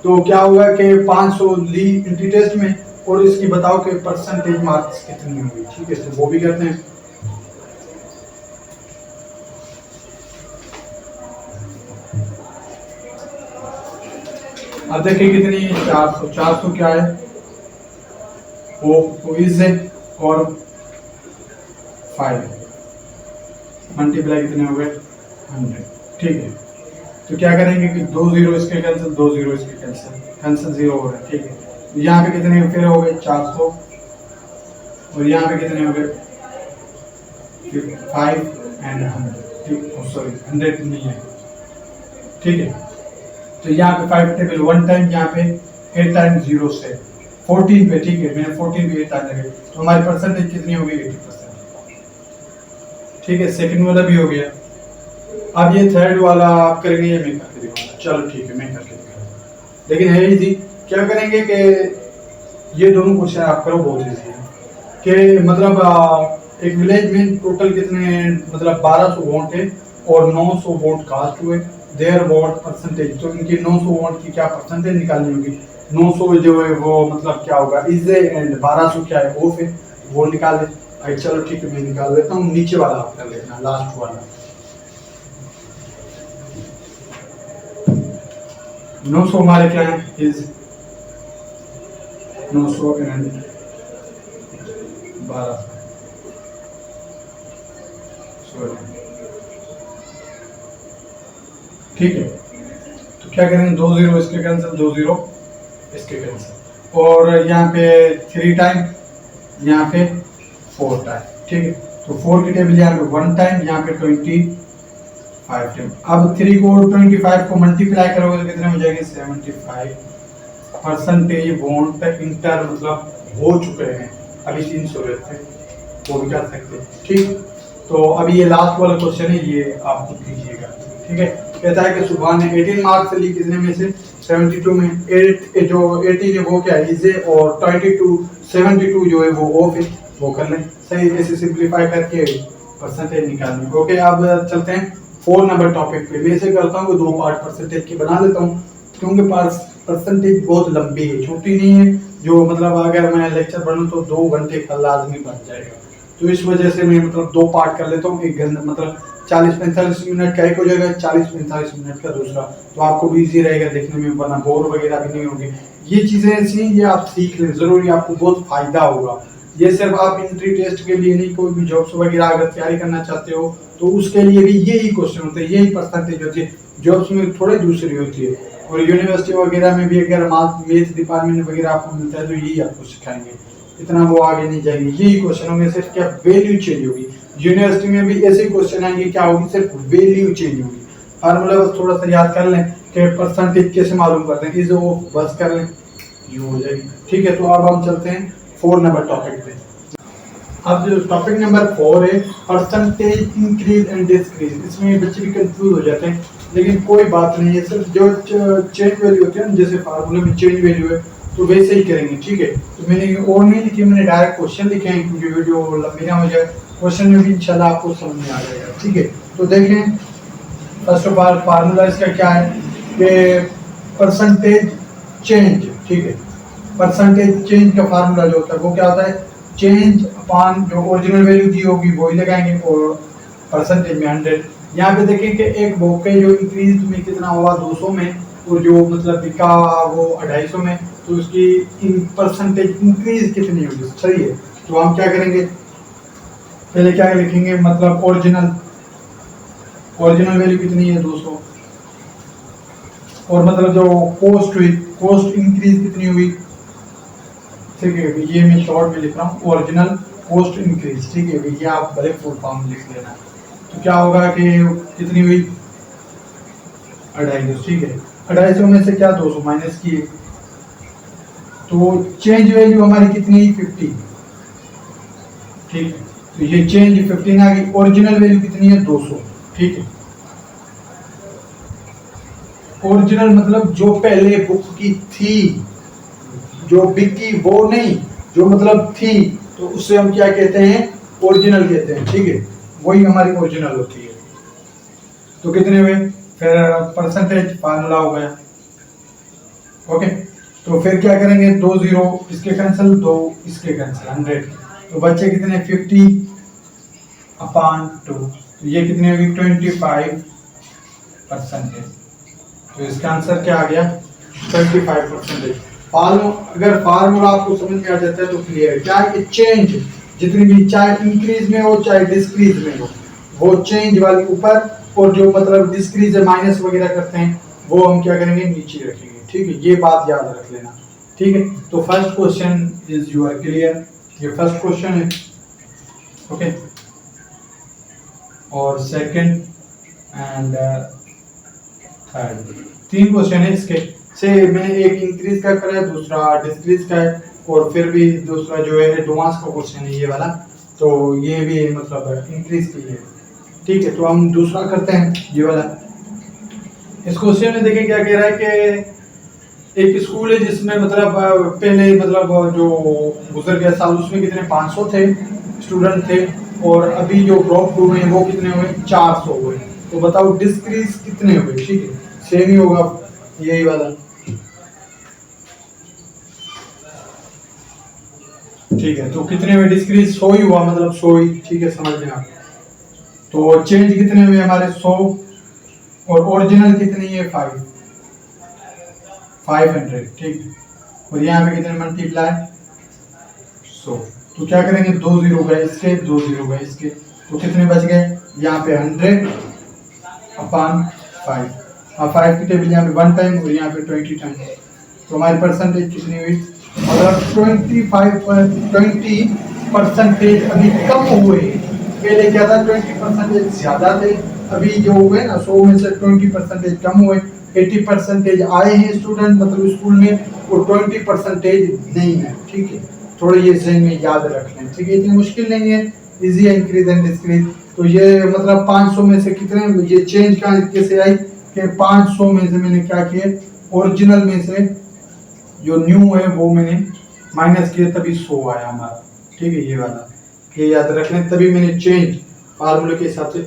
तो क्या हुआ कि 500 ली इंटी टेस्ट में और इसकी बताओ कि परसेंटेज मार्क्स कितनी हुई। ठीक है, तो वो भी करते हैं। अब देखिए कितनी 400 क्या है वो इज है और 5 मल्टीप्लाई कितने हो गए 100। ठीक है, तो क्या करेंगे कि 2 0 इसके कैंसिल, 2 0 इसके कैंसिल 0 हो रहा है। ठीक है, यहाँ पे कितने फिर हो गए 400 और यहाँ पे कितने हो गए 5 एंड 100। ठीक, सॉरी 100 नहीं है। ठीक है, तो यहाँ पे 5 टेबल 1 टाइम, यहाँ पे 8 टाइम 0 से 14 पे। ठीक है, मैंने 14 पे 8 टाइम लगे, तो हमारी परसेंटेज कितनी हो गई 80%। ठीक है, सेकंड वाला भी हो गया। अब ये थर्ड वाला आप करेंगे या मैं करके दिखाऊंगा? चलो ठीक है, मैं करके दिखाऊंगा, लेकिन है इजी। क्या करेंगे कि ये दोनों क्वेश्चन आप करो, बहुत इजी है कि मतलब एक विलेज में टोटल कितने मतलब 1200 वोट है और 900 वोट कास्ट हुए, देयर वोट परसेंटेज। तो इनकी 900 वोट की क्या परसेंटेज निकालनी होगी, 900 जो है वो मतलब क्या होगा इज एंड 1200 क्या है ऑफ है, वो निकाल ले। चलो ठीक है, मैं निकाल लेता हूँ। नीचे वाला आप कर लेना, लास्ट वाला 900 हमारे क्या है इज 900 एंड 1200। ठीक है, तो क्या करेंगे 2 0 इसके कैंसिल, 2 0 इसके कैंसिल, और यहाँ पे 3 टाइम, यहाँ पे 4 टाइम। ठीक है, तो 4 की टेबल यहाँ पे 1 टाइम, यहाँ पे 25 टाइम। अब 3 को 25 को मल्टीप्लाई करोगे तो कितने हो जाएंगे 75 परसेंटेज वोट इंटर मतलब हो चुके हैं। अभी 300 रहते हैं, वो भी कर सकते हैं। ठीक, तो अभी ये लास्ट वाला क्वेश्चन है, ये आप खुद कीजिएगा। ठीक है, कहता है कि सुबह ने 18 मार्क्स ली, कितने में से 72 में। 8 जो 18 है वो क्या है इज है और 72 जो है वो ऑफ है। वो कर लें। सही, ऐसे सिंप्लीफाई करके परसेंटेज निकालनी। ओके, अब चलते हैं 4 नंबर टॉपिक पे। मैं ऐसे करता हूँ कि 2 पार्ट परसेंटेज के बना लेता हूँ, क्योंकि परसेंटेज बहुत लंबी है, छोटी नहीं है। जो मतलब अगर मैं लेक्चर पढ़ूँ तो 2 घंटे का लाजमी बन जाएगा। तो इस वजह से मैं मतलब 2 पार्ट कर लेता हूँ। 1 घंटा मतलब 40-45 मिनट का एक हो जाएगा, 40-45 मिनट का दूसरा। तो आपको भी इजी रहेगा देखने में, वरना बोर वगैरह भी नहीं होगी। ये चीज़ें ऐसी हैं, ये आप सीख लें, ज़रूरी आपको बहुत फायदा होगा। ये सिर्फ आप एंट्री टेस्ट के लिए नहीं, कोई भी जॉब्स वगैरह अगर तैयारी करना चाहते हो तो उसके लिए भी यही क्वेश्चन होते हैं, यही परसेंटेज होती है। जॉब्स में थोड़ी दूसरी होती है। और यूनिवर्सिटी वगैरह में भी अगर मैथ डिपार्टमेंट वगैरह आपको मिलता है तो यही आपको सिखाएंगे, इतना वो आगे नहीं जाएंगे। यही क्वेश्चन होंगे, सिर्फ क्या वैल्यू चेंज होगी। यूनिवर्सिटी में भी ऐसे क्वेश्चन आएंगे, क्या होगी, सिर्फ वैल्यू चेंज होगी। फार्मूला बस थोड़ा सा याद कर लें कि परसेंटेज कैसे मालूम करते हैं, इसे वो बस कर लें, ये हो जाएगी। ठीक है, तो अब हम चलते हैं 4 नंबर टॉपिक पे। अब जो टॉपिक नंबर 4 है, परसेंटेज इंक्रीज एंड डिक्रीज। इसमें बच्चे भी कंफ्यूज हो जाते हैं, लेकिन कोई बात नहीं है। सिर्फ जो चेंज वैल्यू होती है ना, जैसे फार्मूले में चेंज वैल्यू है तो वैसे ही करेंगे। ठीक है, तो मैंने और नहीं लिखी, मैंने डायरेक्ट क्वेश्चन लिखे हैं, क्योंकि वीडियो लंबी ना हो जाए। क्वेश्चन में भी इंशाल्लाह आपको समझ में आ जाएगा। ठीक है, तो देखें, फर्स्ट ऑफ ऑल फार्मूला इसका क्या है कि परसेंटेज चेंज। ठीक है, परसेंटेज चेंज का फार्मूला जो होता है वो क्या होता है, चेंज अपॉन जो ओरिजिनल वैल्यू दी होगी वही लगाएंगे, और परसेंटेज में 100। यहाँ पे देखें कि एक बौके जो इंक्रीज में कितना हुआ 200 में, और जो मतलब बिका वो 250 में, तो उसकी परसेंटेज इंक्रीज कितनी होगी। सही है, तो हम क्या करेंगे, पहले क्या लिखेंगे, मतलब ओरिजिनल वैल्यू कितनी है 200, और मतलब जो कॉस्ट हुई, कॉस्ट इंक्रीज कितनी हुई। ठीक है, ये मैं शॉर्ट में लिख रहा हूँ, ओरिजिनल कॉस्ट इंक्रीज। ठीक है, ये आप भले फुल फॉर्म लिख लेना। तो क्या होगा कि कितनी हुई 250। ठीक है, 250 में से क्या 200 माइनस किए, तो चेंज वैल्यू हमारी कितनी 50। ठीक है, तो ये चेंज 15 आ गई। ओरिजिनल वैल्यू कितनी है 200। ठीक है, ओरिजिनल मतलब जो पहले बुक की थी, जो बिकी वो नहीं, जो मतलब थी, तो उससे हम क्या कहते हैं, ओरिजिनल कहते हैं। ठीक है, वही हमारी ओरिजिनल होती है। तो कितने हुए, फिर परसेंटेज फार्मूला हो गया। ओके, तो फिर क्या करेंगे, 2 0 इसके कैंसिल, 2 इसके कैंसिल, 100। तो बच्चे कितने 50 अपॉन 2, तो ये कितने होगी 25%। तो इसका आंसर क्या आ गया 25%। अगर फार्मूला आपको समझ में आ जाता है तो क्लियर है। क्या है कि चेंज जितनी भी, चाहे इंक्रीज में हो चाहे डिक्रीज में हो, वो चेंज वाली ऊपर, और जो मतलब डिक्रीज है माइनस वगैरह करते हैं वो हम क्या करेंगे नीचे रखेंगे। ठीक है, ये बात याद रख लेना। ठीक है, तो first question is you are clear, ये फर्स्ट क्वेश्चन है। ओके, और सेकंड एंड थर्ड, 3 क्वेश्चन है इसके से। मैंने एक इंक्रीज का करा है, दूसरा डिक्रीज का है, और फिर भी दूसरा जो है एडवांस का क्वेश्चन है ये वाला, तो ये भी मतलब इंक्रीज की है। ठीक है, तो हम दूसरा करते हैं ये वाला। इस क्वेश्चन में देखें क्या कह रहा है कि एक स्कूल है जिसमें मतलब पहले मतलब जो गुजर गया साल उसमें कितने 500 थे स्टूडेंट थे, और अभी जो ड्रॉप हुए हैं वो कितने हुए 400 हुए। तो बताओ डिक्रीज कितने हुए। ठीक है, सेम ही होगा यही वाला। ठीक है, तो कितने हुए डिक्रीज 100 ही हुआ, मतलब 100 ही। ठीक है, समझ लें आप। तो चेंज कितने हुए हमारे 100, और ओरिजिनल कितनी है 500। ठीक है, और यहाँ पे कितने मल्टीप्लाई 100। तो क्या करेंगे 2 0 गए इसके, 2 0 गए इसके, तो कितने बच गए यहाँ पे 100 अपॉन 5। और 5 की टेबल यहाँ पे 1 टाइम और यहाँ पे 20 टाइम। तो हमारी परसेंटेज कितनी हुई, मतलब 20% अभी कम हुए। पहले क्या था 20% ज्यादा थे, अभी जो हुए ना 100 में से 20% कम हुए। 80% आए हैं स्टूडेंट मतलब स्कूल में, और 20% नहीं है। ठीक है, थोड़े ये ज़हन में याद रख लें। ठीक है, इतनी मुश्किल नहीं है, इजी है इंक्रीज एंड डिक्रीज। तो ये मतलब 500 में से कितने, ये चेंज कहाँ कैसे आई कि 500 में से मैंने क्या किया, ओरिजिनल में से जो न्यू है वो मैंने माइनस किया, तभी 100 आया हमारा। ठीक है, ये वाला। ये याद रख लें। तभी मैंने चेंज फार्मूले के हिसाब से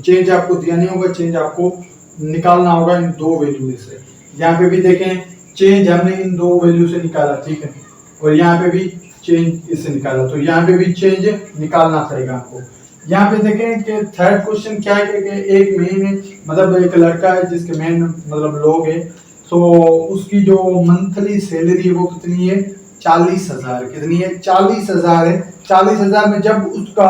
चेंज आपको दिया नहीं होगा, चेंज आपको निकालना होगा इन दो वैल्यू में से। यहाँ पे भी देखें चेंज हमने इन दो वैल्यू से निकाला, ठीक है, और यहाँ पे भी चेंज इससे निकाला, तो यहाँ पे भी चेंज निकालना पड़ेगा आपको। यहाँ पे देखें कि थर्ड क्वेश्चन क्या है कि एक महीने मतलब एक लड़का है जिसके मेन मतलब लोग है, तो उसकी जो मंथली सैलरी है वो कितनी है, 40,000। कितनी है, 40,000 है। 40,000 में जब उसका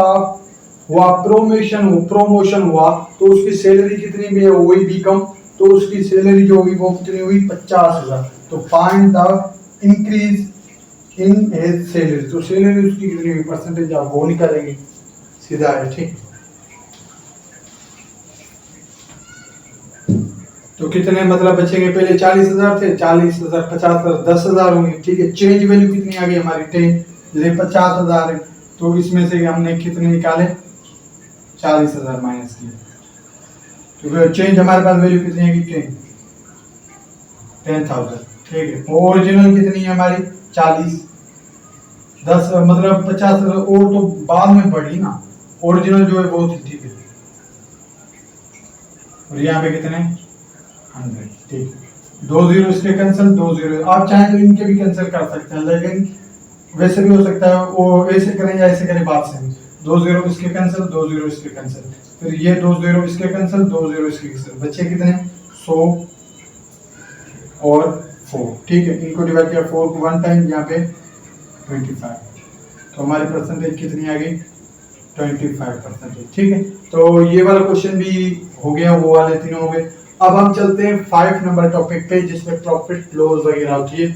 हुआ प्रमोशन हुआ तो उसकी सैलरी कितनी भी है, वही भी कम, तो उसकी सैलरी जो हुई वो कितनी हुई, 50,000। तो find the increase in his salary, तो सैलरी उसकी कितनी हुई, परसेंटेज आप वो निकालेंगे, सीधा है, ठीक। तो कितने मतलब बचेंगे, पहले 40,000 थे, 40,000 50,000 10,000 होंगे, ठीक है। चेंज वैल्यू कितनी आ गई हमारी 10, जैसे 50,000 है, तो इसमें से हमने कितने निकाले, 40,000 माइनस किए, तो चेंज हमारे पास वैल्यू कितनी है, 10,000, ठीक है। ओरिजिनल कितनी है हमारी, 40, 10 मतलब 50,000 और तो बाद में बढ़ी ना, ओरिजिनल जो है वो थी, ठीक है। और यहाँ पे कितने, 100, ठीक है। 2 जीरो इसके कैंसिल, 2 जीरो, आप चाहें तो इनके भी कैंसिल कर सकते हैं, लेकिन वैसे भी हो सकता है वो ऐसे करें या ऐसे करें, बात से 2 जीरो इसके कैंसिल, 2 जीरो इसके कैंसिल, फिर ये 2 जीरो इसके कैंसिल, 2 जीरो इसके कैंसिल, बचे कितने, 100 और 4, ठीक है। इनको डिवाइड किया 4 को 1 टाइम, यहाँ पे 25, तो हमारी परसेंटेज कितनी आ गई, 25%, ठीक है। तो ये वाला क्वेश्चन भी हो गया, वो वाले तीनों हो गए। अब हम चलते हैं 5 नंबर टॉपिक पे, जिसमें प्रॉफिट लॉस वगैरह होती है,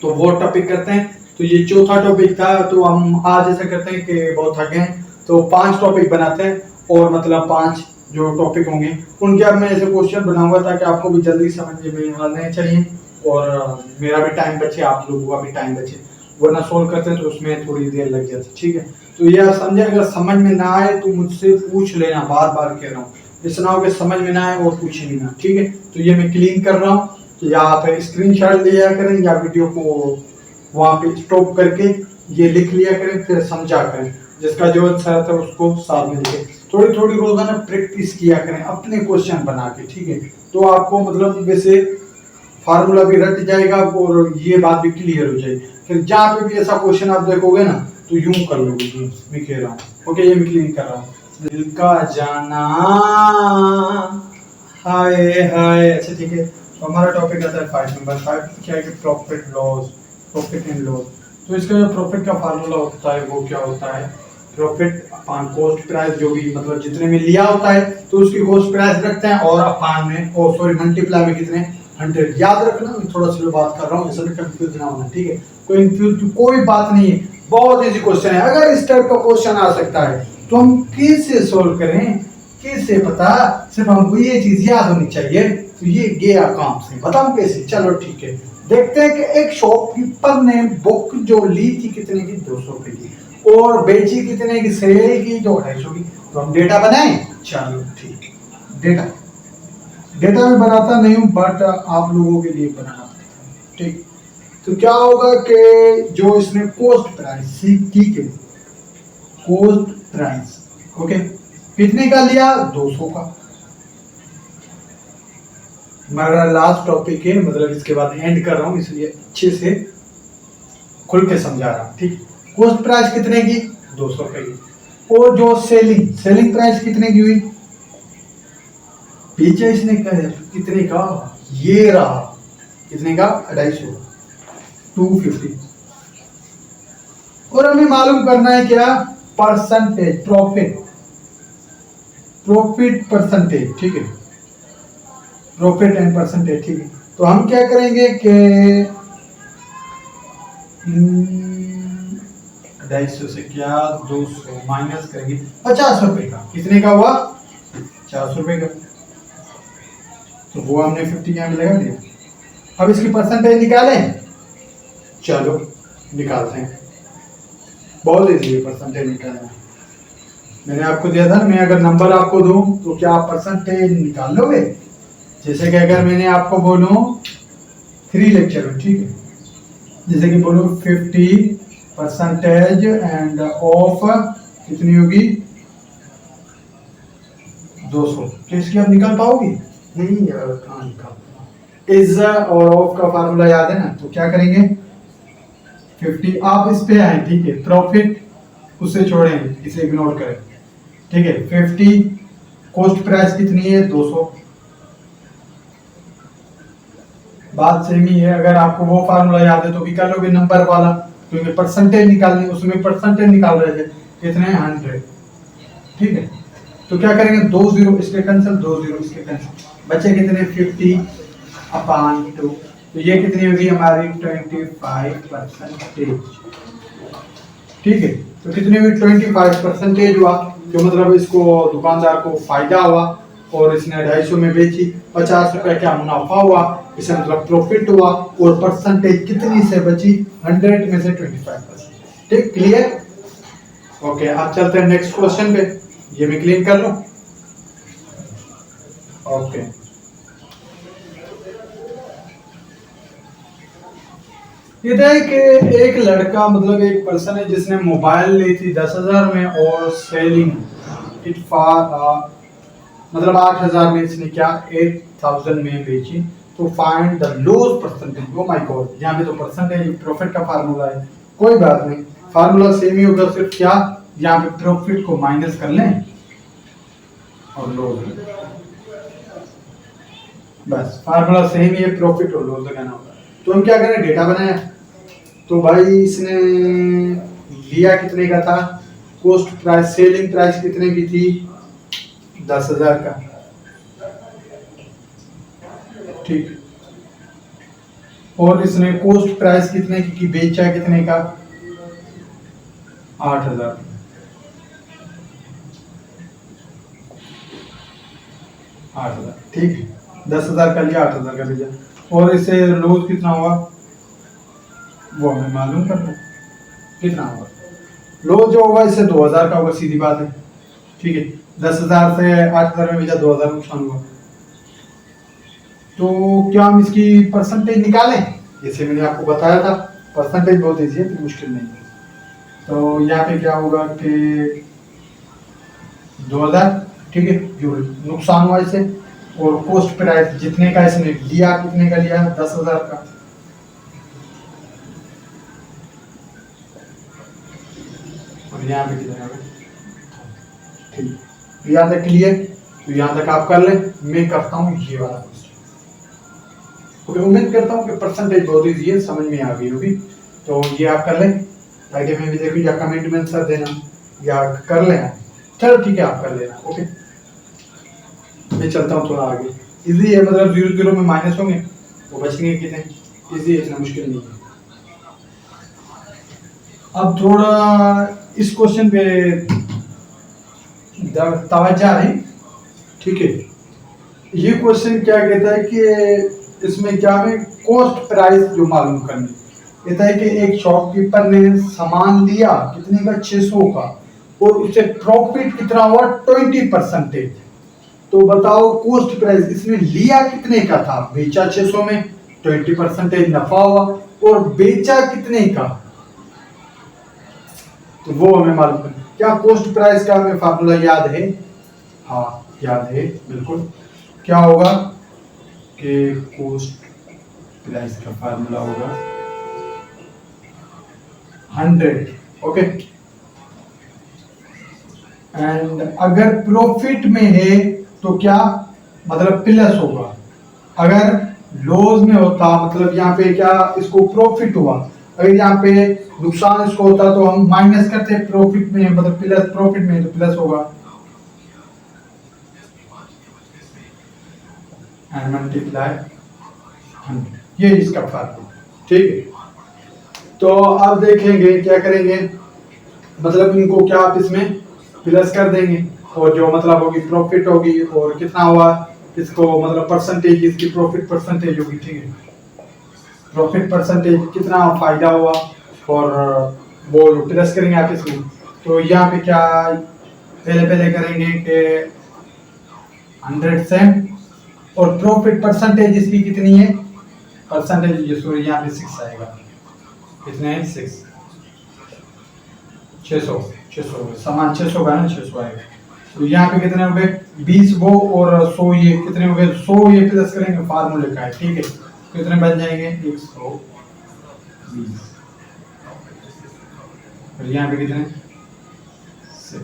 तो वो टॉपिक करते हैं। तो ये चौथा टॉपिक था, तो हम आज ऐसा करते हैं कि बहुत थके हैं, तो 5 टॉपिक बनाते हैं, और मतलब 5 जो टॉपिक होंगे उनके अब मैं ऐसे क्वेश्चन बनाऊंगा ताकि आपको भी जल्दी समझ में आने चाहिए, और मेरा भी टाइम बचे, आप लोगों का भी टाइम बचे, वरना सोल्व करते हैं तो उसमें थोड़ी देर लग जाती, ठीक है। तो ये आप समझे, अगर समझ में ना आए तो मुझसे पूछ लेना, बार बार कह रहा हूँ, इतना हो कि समझ में ना आए और पूछ लेना, ठीक है। तो ये मैं क्लीन कर रहा हूँ, तो या आप स्क्रीनशॉट लिया करें या वीडियो को वहाँ पे स्टॉप करके ये लिख लिया करें, फिर समझा करें, जिसका जो अच्छा है उसको साथ में लिखे। थोड़ी थोड़ी रोजाना प्रैक्टिस किया करें अपने क्वेश्चन बना के, ठीक है। तो आपको मतलब वैसे फार्मूला भी रट जाएगा और ये बात भी क्लियर हो जाएगी। फिर जहाँ पे भी ऐसा क्वेश्चन आप देखोगे ना तो यूं कर लोगे, मैं कह रहा हूँ, ओके। ये मैं क्लीन कर रहा हूँ, दिल का जाना हाय हाय, अच्छा ठीक है। तो हमारा टॉपिक आता है 5 नंबर 5, क्या है कि profit loss, profit and loss. तो इसका जो प्रॉफिट का फार्मूला होता है वो क्या होता है, प्रॉफिट अपॉन कॉस्ट प्राइस, जो भी मतलब जितने में लिया होता है तो उसकी कॉस्ट प्राइस रखते हैं, और अपॉन में और सॉरी मल्टीप्लाई में कितने, 100। याद रखना, मैं थोड़ा सा बात कर रहा हूँ, इसमें कंफ्यूज ना होना, ठीक है। कोई बात नहीं है, बहुत इजी क्वेश्चन है। अगर इस टाइप का क्वेश्चन आ सकता है तो हम कैसे सोल्व करें, कैसे पता, सिर्फ हमको ये चीज याद होनी चाहिए, तो ये गया काम से, बताऊं कैसे, चलो ठीक है। देखते हैं कि एक शॉपकीपर ने बुक जो ली थी कितने की, 200 रुपए की, और बेची कितने की, सेल की जो 250 की। तो हम डेटा बनाएं, चलो ठीक, डेटा में बनाता नहीं हूं बट आप लोगों के लिए बनाना, ठीक। तो क्या होगा कि जो इसने कॉस्ट प्राइस, ठीक है, कॉस्ट प्राइस, ओके, कितने का लिया, 200 का। हमारा लास्ट टॉपिक है, मतलब इसके बाद एंड कर रहा हूं, इसलिए अच्छे से खुल के समझा रहा हूं, ठीक। कॉस्ट प्राइस कितने की, 200 रुपए की, और जो सेलिंग प्राइस कितने की हुई, पीछे इसने कितने का, ये रहा कितने का, 250, 250। और हमें मालूम करना है क्या, परसेंटेज, प्रॉफिट परसेंटेज, ठीक है, प्रॉफिट एंड परसेंटेज, ठीक है। तो हम क्या करेंगे कि 250 से क्या 200 माइनस करेंगे 50 रुपए का, कितने का हुआ, 50 रुपए का, तो वो हमने 50 यहाँ लगा दिया। अब इसकी परसेंटेज निकालें, चलो निकालते हैं, बहुत इजी है परसेंटेज निकालना। मैंने आपको दिया था, मैं अगर नंबर आपको दूं तो क्या आप परसेंटेज निकाल लोगे, जैसे कि अगर मैंने आपको बोलूं 3 लेक्चर में, ठीक है, जैसे कि बोलूं 50% एंड ऑफ कितनी होगी 200। तो इसकी आप निकाल पाओगी नहीं यार, कहाँ निकाल। इज और ऑफ का फार्मूला याद है ना, तो क्या करेंगे 50, आप इस पे आए, ठीक है, प्रॉफिट उससे छोड़ेंगे, इसे इग्नोर करें, ठीक है। 50 कॉस्ट प्राइस कितनी है 200। बात सेम ही है, अगर आपको वो फार्मूला याद है तो भी कर लोगे नंबर वाला, क्योंकि परसेंटेज निकालनी, उसमें परसेंटेज निकाल रहे थे, कितने 100, ठीक है। तो क्या करेंगे 2 जीरो इसके कैंसिल, 2 जीरो इसके कैंसिल, बचे कितने 50/2, तो ये कितनी होगी हमारी 25%, ठीक है। तो कितनी हुई 25% हुआ, जो मतलब इसको दुकानदार को फायदा हुआ, और इसने 250 में बेची, 50 रुपए क्या मुनाफा हुआ, इसे मतलब प्रॉफिट हुआ, और परसेंटेज कितनी से बची 100 में से 25%, ठीक, क्लियर। ओके, अब चलते हैं नेक्स्ट क्वेश्चन पे, ये मैं क्लीन कर लूं। ओके, ये था कि एक लड़का मतलब एक पर्सन है जिसने मोबाइल ली थी 10,000 में, और सेलिंग इट फॉर मतलब 8,000 में इसने क्या 8,000 में बेची। तो find the loss percentage. Oh my God, यहाँ पे तो परसेंटेज प्रॉफिट का फार्मूला है, कोई बात नहीं, फार्मूला सेम ही होगा, सिर्फ क्या यहाँ पे प्रॉफिट को माइनस कर लें और लॉस, बस फार्मूला सेम ही है, प्रॉफिट और लॉस लगाना होगा। तो हम क्या करें, डेटा बनाया, तो भाई इसने लिया कितने का था, कॉस्ट प्राइस, सेलिंग प्राइस कितने की थी 10,000 का, ठीक, और इसने कॉस्ट प्राइस कितने की बेचा कितने का 8,000, ठीक है, 10,000 का लिया 8,000 का बेचा, और इसे लॉस कितना हुआ वो हमें मालूम करना, कितना होगा लॉस, जो होगा इससे 2,000 का होगा, सीधी बात है, ठीक है। 10,000 से 8,000 में बेचा, 2,000 नुकसान हुआ। तो क्या हम इसकी परसेंटेज निकालें, जैसे मैंने आपको बताया था, परसेंटेज बहुत ईजी है, तो मुश्किल नहीं है। तो यहाँ पे क्या होगा कि 2,000, ठीक है, जो नुकसान हुआ इसे, और कॉस्ट प्राइस जितने का इसने लिया, कितने का लिया 10,000 का, और यहाँ पे कितना है, ठीक, तो यहाँ तक क्लियर। तो यहाँ तक आप कर लें, मैं करता हूँ ये वाला क्वेश्चन। ओके, उम्मीद करता हूँ कि परसेंटेज बहुत ईजी है, समझ में आ गई होगी। तो ये आप कर लें, ताकि मैं भी देखूँ, या कमेंट में आंसर देना या कर लेना, चलो ठीक है आप कर लेना। ओके, मैं चलता हूँ थोड़ा आगे, इजी है, मतलब 0 0 में माइनस होंगे वो बचेंगे कितने, इजी है, इतना मुश्किल नहीं है। अब थोड़ा इस क्वेश्चन पे तवज्जो है, ठीक है। ये क्वेश्चन क्या कहता है कि इसमें क्या हमें कॉस्ट प्राइस जो मालूम करनी, कहता है कि एक शॉपकीपर ने सामान लिया कितने का 600 का, और उससे प्रॉफिट कितना हुआ 20%। तो बताओ कॉस्ट प्राइस इसने लिया कितने का था, बेचा 600 में, 20% नफा हुआ, और बेचा कितने का, तो वो हमें मालूम करना। क्या कॉस्ट प्राइस का हमें फार्मूला याद है, हाँ याद है बिल्कुल, क्या होगा कि कॉस्ट प्राइस का फार्मूला होगा 100, ओके। एंड अगर प्रॉफिट में है तो क्या मतलब प्लस होगा, अगर लॉस में होता मतलब यहाँ पे क्या इसको प्रॉफिट हुआ, अगर यहाँ पे नुकसान इसको होता तो हम माइनस करते, प्रॉफिट में मतलब प्लस, प्रॉफिट में तो प्लस होगा, एंड मल्टीप्लाई 100, ये इसका फार्मूला, ठीक है। तो अब देखेंगे क्या करेंगे, मतलब इनको क्या आप इसमें प्लस कर देंगे, और जो मतलब होगी प्रॉफिट होगी, और कितना हुआ इसको मतलब परसेंटेज, इसकी प्रॉफिट परसेंटेज होगी, ठीक है, प्रॉफिट परसेंटेज कितना फायदा हुआ, और वो प्लस करेंगे आप इसमें। तो यहाँ पे क्या पहले करेंगे कि 100 से, और प्रॉफिट परसेंटेज इसकी कितनी है, परसेंटेज ये सॉरी यहाँ पे 6 आएगा, कितने हैं 600, 600 हो गए, समान 600 का ना 600 आएगा। तो यहाँ पे कितने हो गए 20 वो और 100 ये, कितने हो गए 100 ये प्लस करेंगे फार्मूले का है, ठीक है। कितने बन जाएंगे 120, और यहाँ पे कितने 6,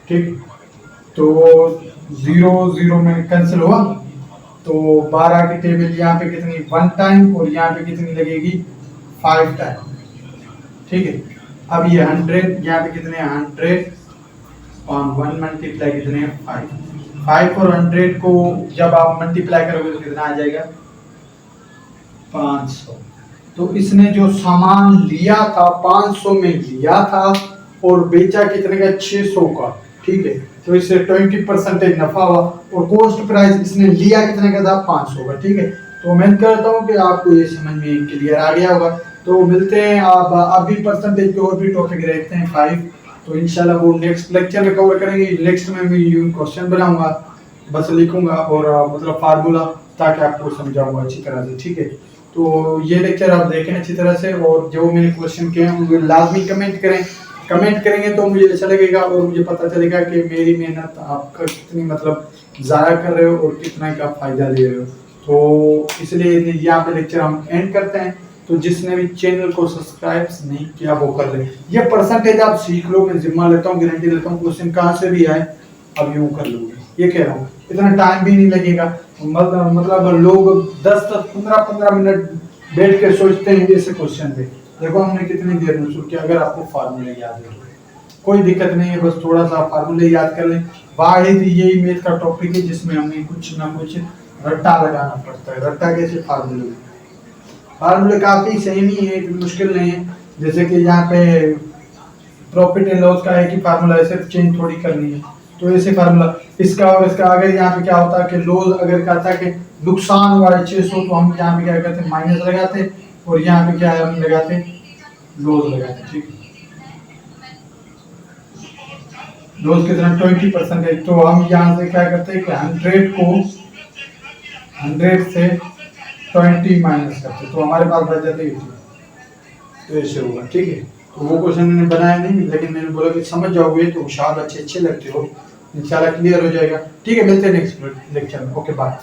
ठीक। तो 0 0 में कैंसिल हुआ, तो 12 की टेबल यहाँ पे कितनी 1 टाइम और यहाँ पे कितनी लगेगी 5 टाइम, ठीक है। अब ये 100 यहाँ पे कितने 100 और 1 मल्टीप्लाई कितने 5 और 100 को जब आप मल्टीप्लाई करोगे तो कितना आ जाएगा 500। तो इसने जो सामान लिया था 500 में लिया था और बेचा कितने का 600 का, ठीक है। तो इससे 20% नफा हुआ और कॉस्ट प्राइस इसने लिया कितने का था 500 का, ठीक है। तो उम्मीद करता हूँ कि आपको ये समझ में क्लियर आ गया होगा। तो मिलते हैं आप अभी परसेंटेज के और भी टॉपिक रहते हैं 5, तो इंशाल्लाह वो नेक्स्ट लेक्चर में कवर करेंगे। नेक्स्ट में मैं यूं क्वेश्चन बनाऊंगा, बस लिखूंगा और मतलब फार्मूला, ताकि आपको समझाऊंगा अच्छी तरह से, ठीक है। तो ये लेक्चर आप देखें अच्छी तरह से, और जो मैंने क्वेश्चन किए हैं उनको लाजमी कमेंट करें। कमेंट करेंगे तो मुझे अच्छा लगेगा और मुझे पता चलेगा कि मेरी मेहनत आपका कितनी मतलब ज़ाया कर रहे हो और कितना का फ़ायदा ले रहे हो। तो इसलिए यहाँ पे लेक्चर हम एंड करते हैं। तो जिसने भी चैनल को सब्सक्राइब नहीं किया वो कर ले। ये परसेंटेज आप सीख लो, मैं जिम्मा लेता हूँ, गारंटी लेता हूँ, क्वेश्चन कहाँ से भी आए अब यूँ कर लोगे, ये कह रहा हूँ। इतना टाइम भी नहीं लगेगा, मतलब लोग 10-15 मिनट बैठ के सोचते हैं ऐसे क्वेश्चन पे। देखो हमने कितनी देर में शुरू किया। अगर आपको फार्मूले याद है कोई दिक्कत नहीं है, बस थोड़ा सा फार्मूले याद कर लें। वाहिद यही मैथ का टॉपिक है जिसमें हमें कुछ ना कुछ रट्टा लगाना पड़ता है। रट्टा कैसे फार्मूले काफी सेम ही है, मुश्किल नहीं है। जैसे कि यहाँ पे प्रॉफिट एंड लॉस का एक ही फार्मूला है, सिर्फ चेंज थोड़ी करनी है। तो ऐसे फार्मूला इसका और इसका, अगर यहाँ पे क्या होता है कि लॉस अगर कहता है कि नुकसान हुआ है 600, तो हम यहाँ पे क्या करते हैं माइनस लगाते, और यहाँ पे क्या है हम लगाते लॉस लगाते, ठीक है। लॉस कितना 20%, तो हम यहाँ से क्या करते हैं कि 100 को 100 से 20 माइनस करते, तो हमारे पास बच जाते हैं 80। तो ऐसे होगा, ठीक है। तो वो क्वेश्चन मैंने बनाया नहीं, लेकिन मैंने बोला कि समझ जाओगे तो होशियार अच्छे लगते हो, इंशाल्लाह क्लियर हो जाएगा, ठीक है। मिलते हैं नेक्स्ट लेक्चर में, ओके बाय।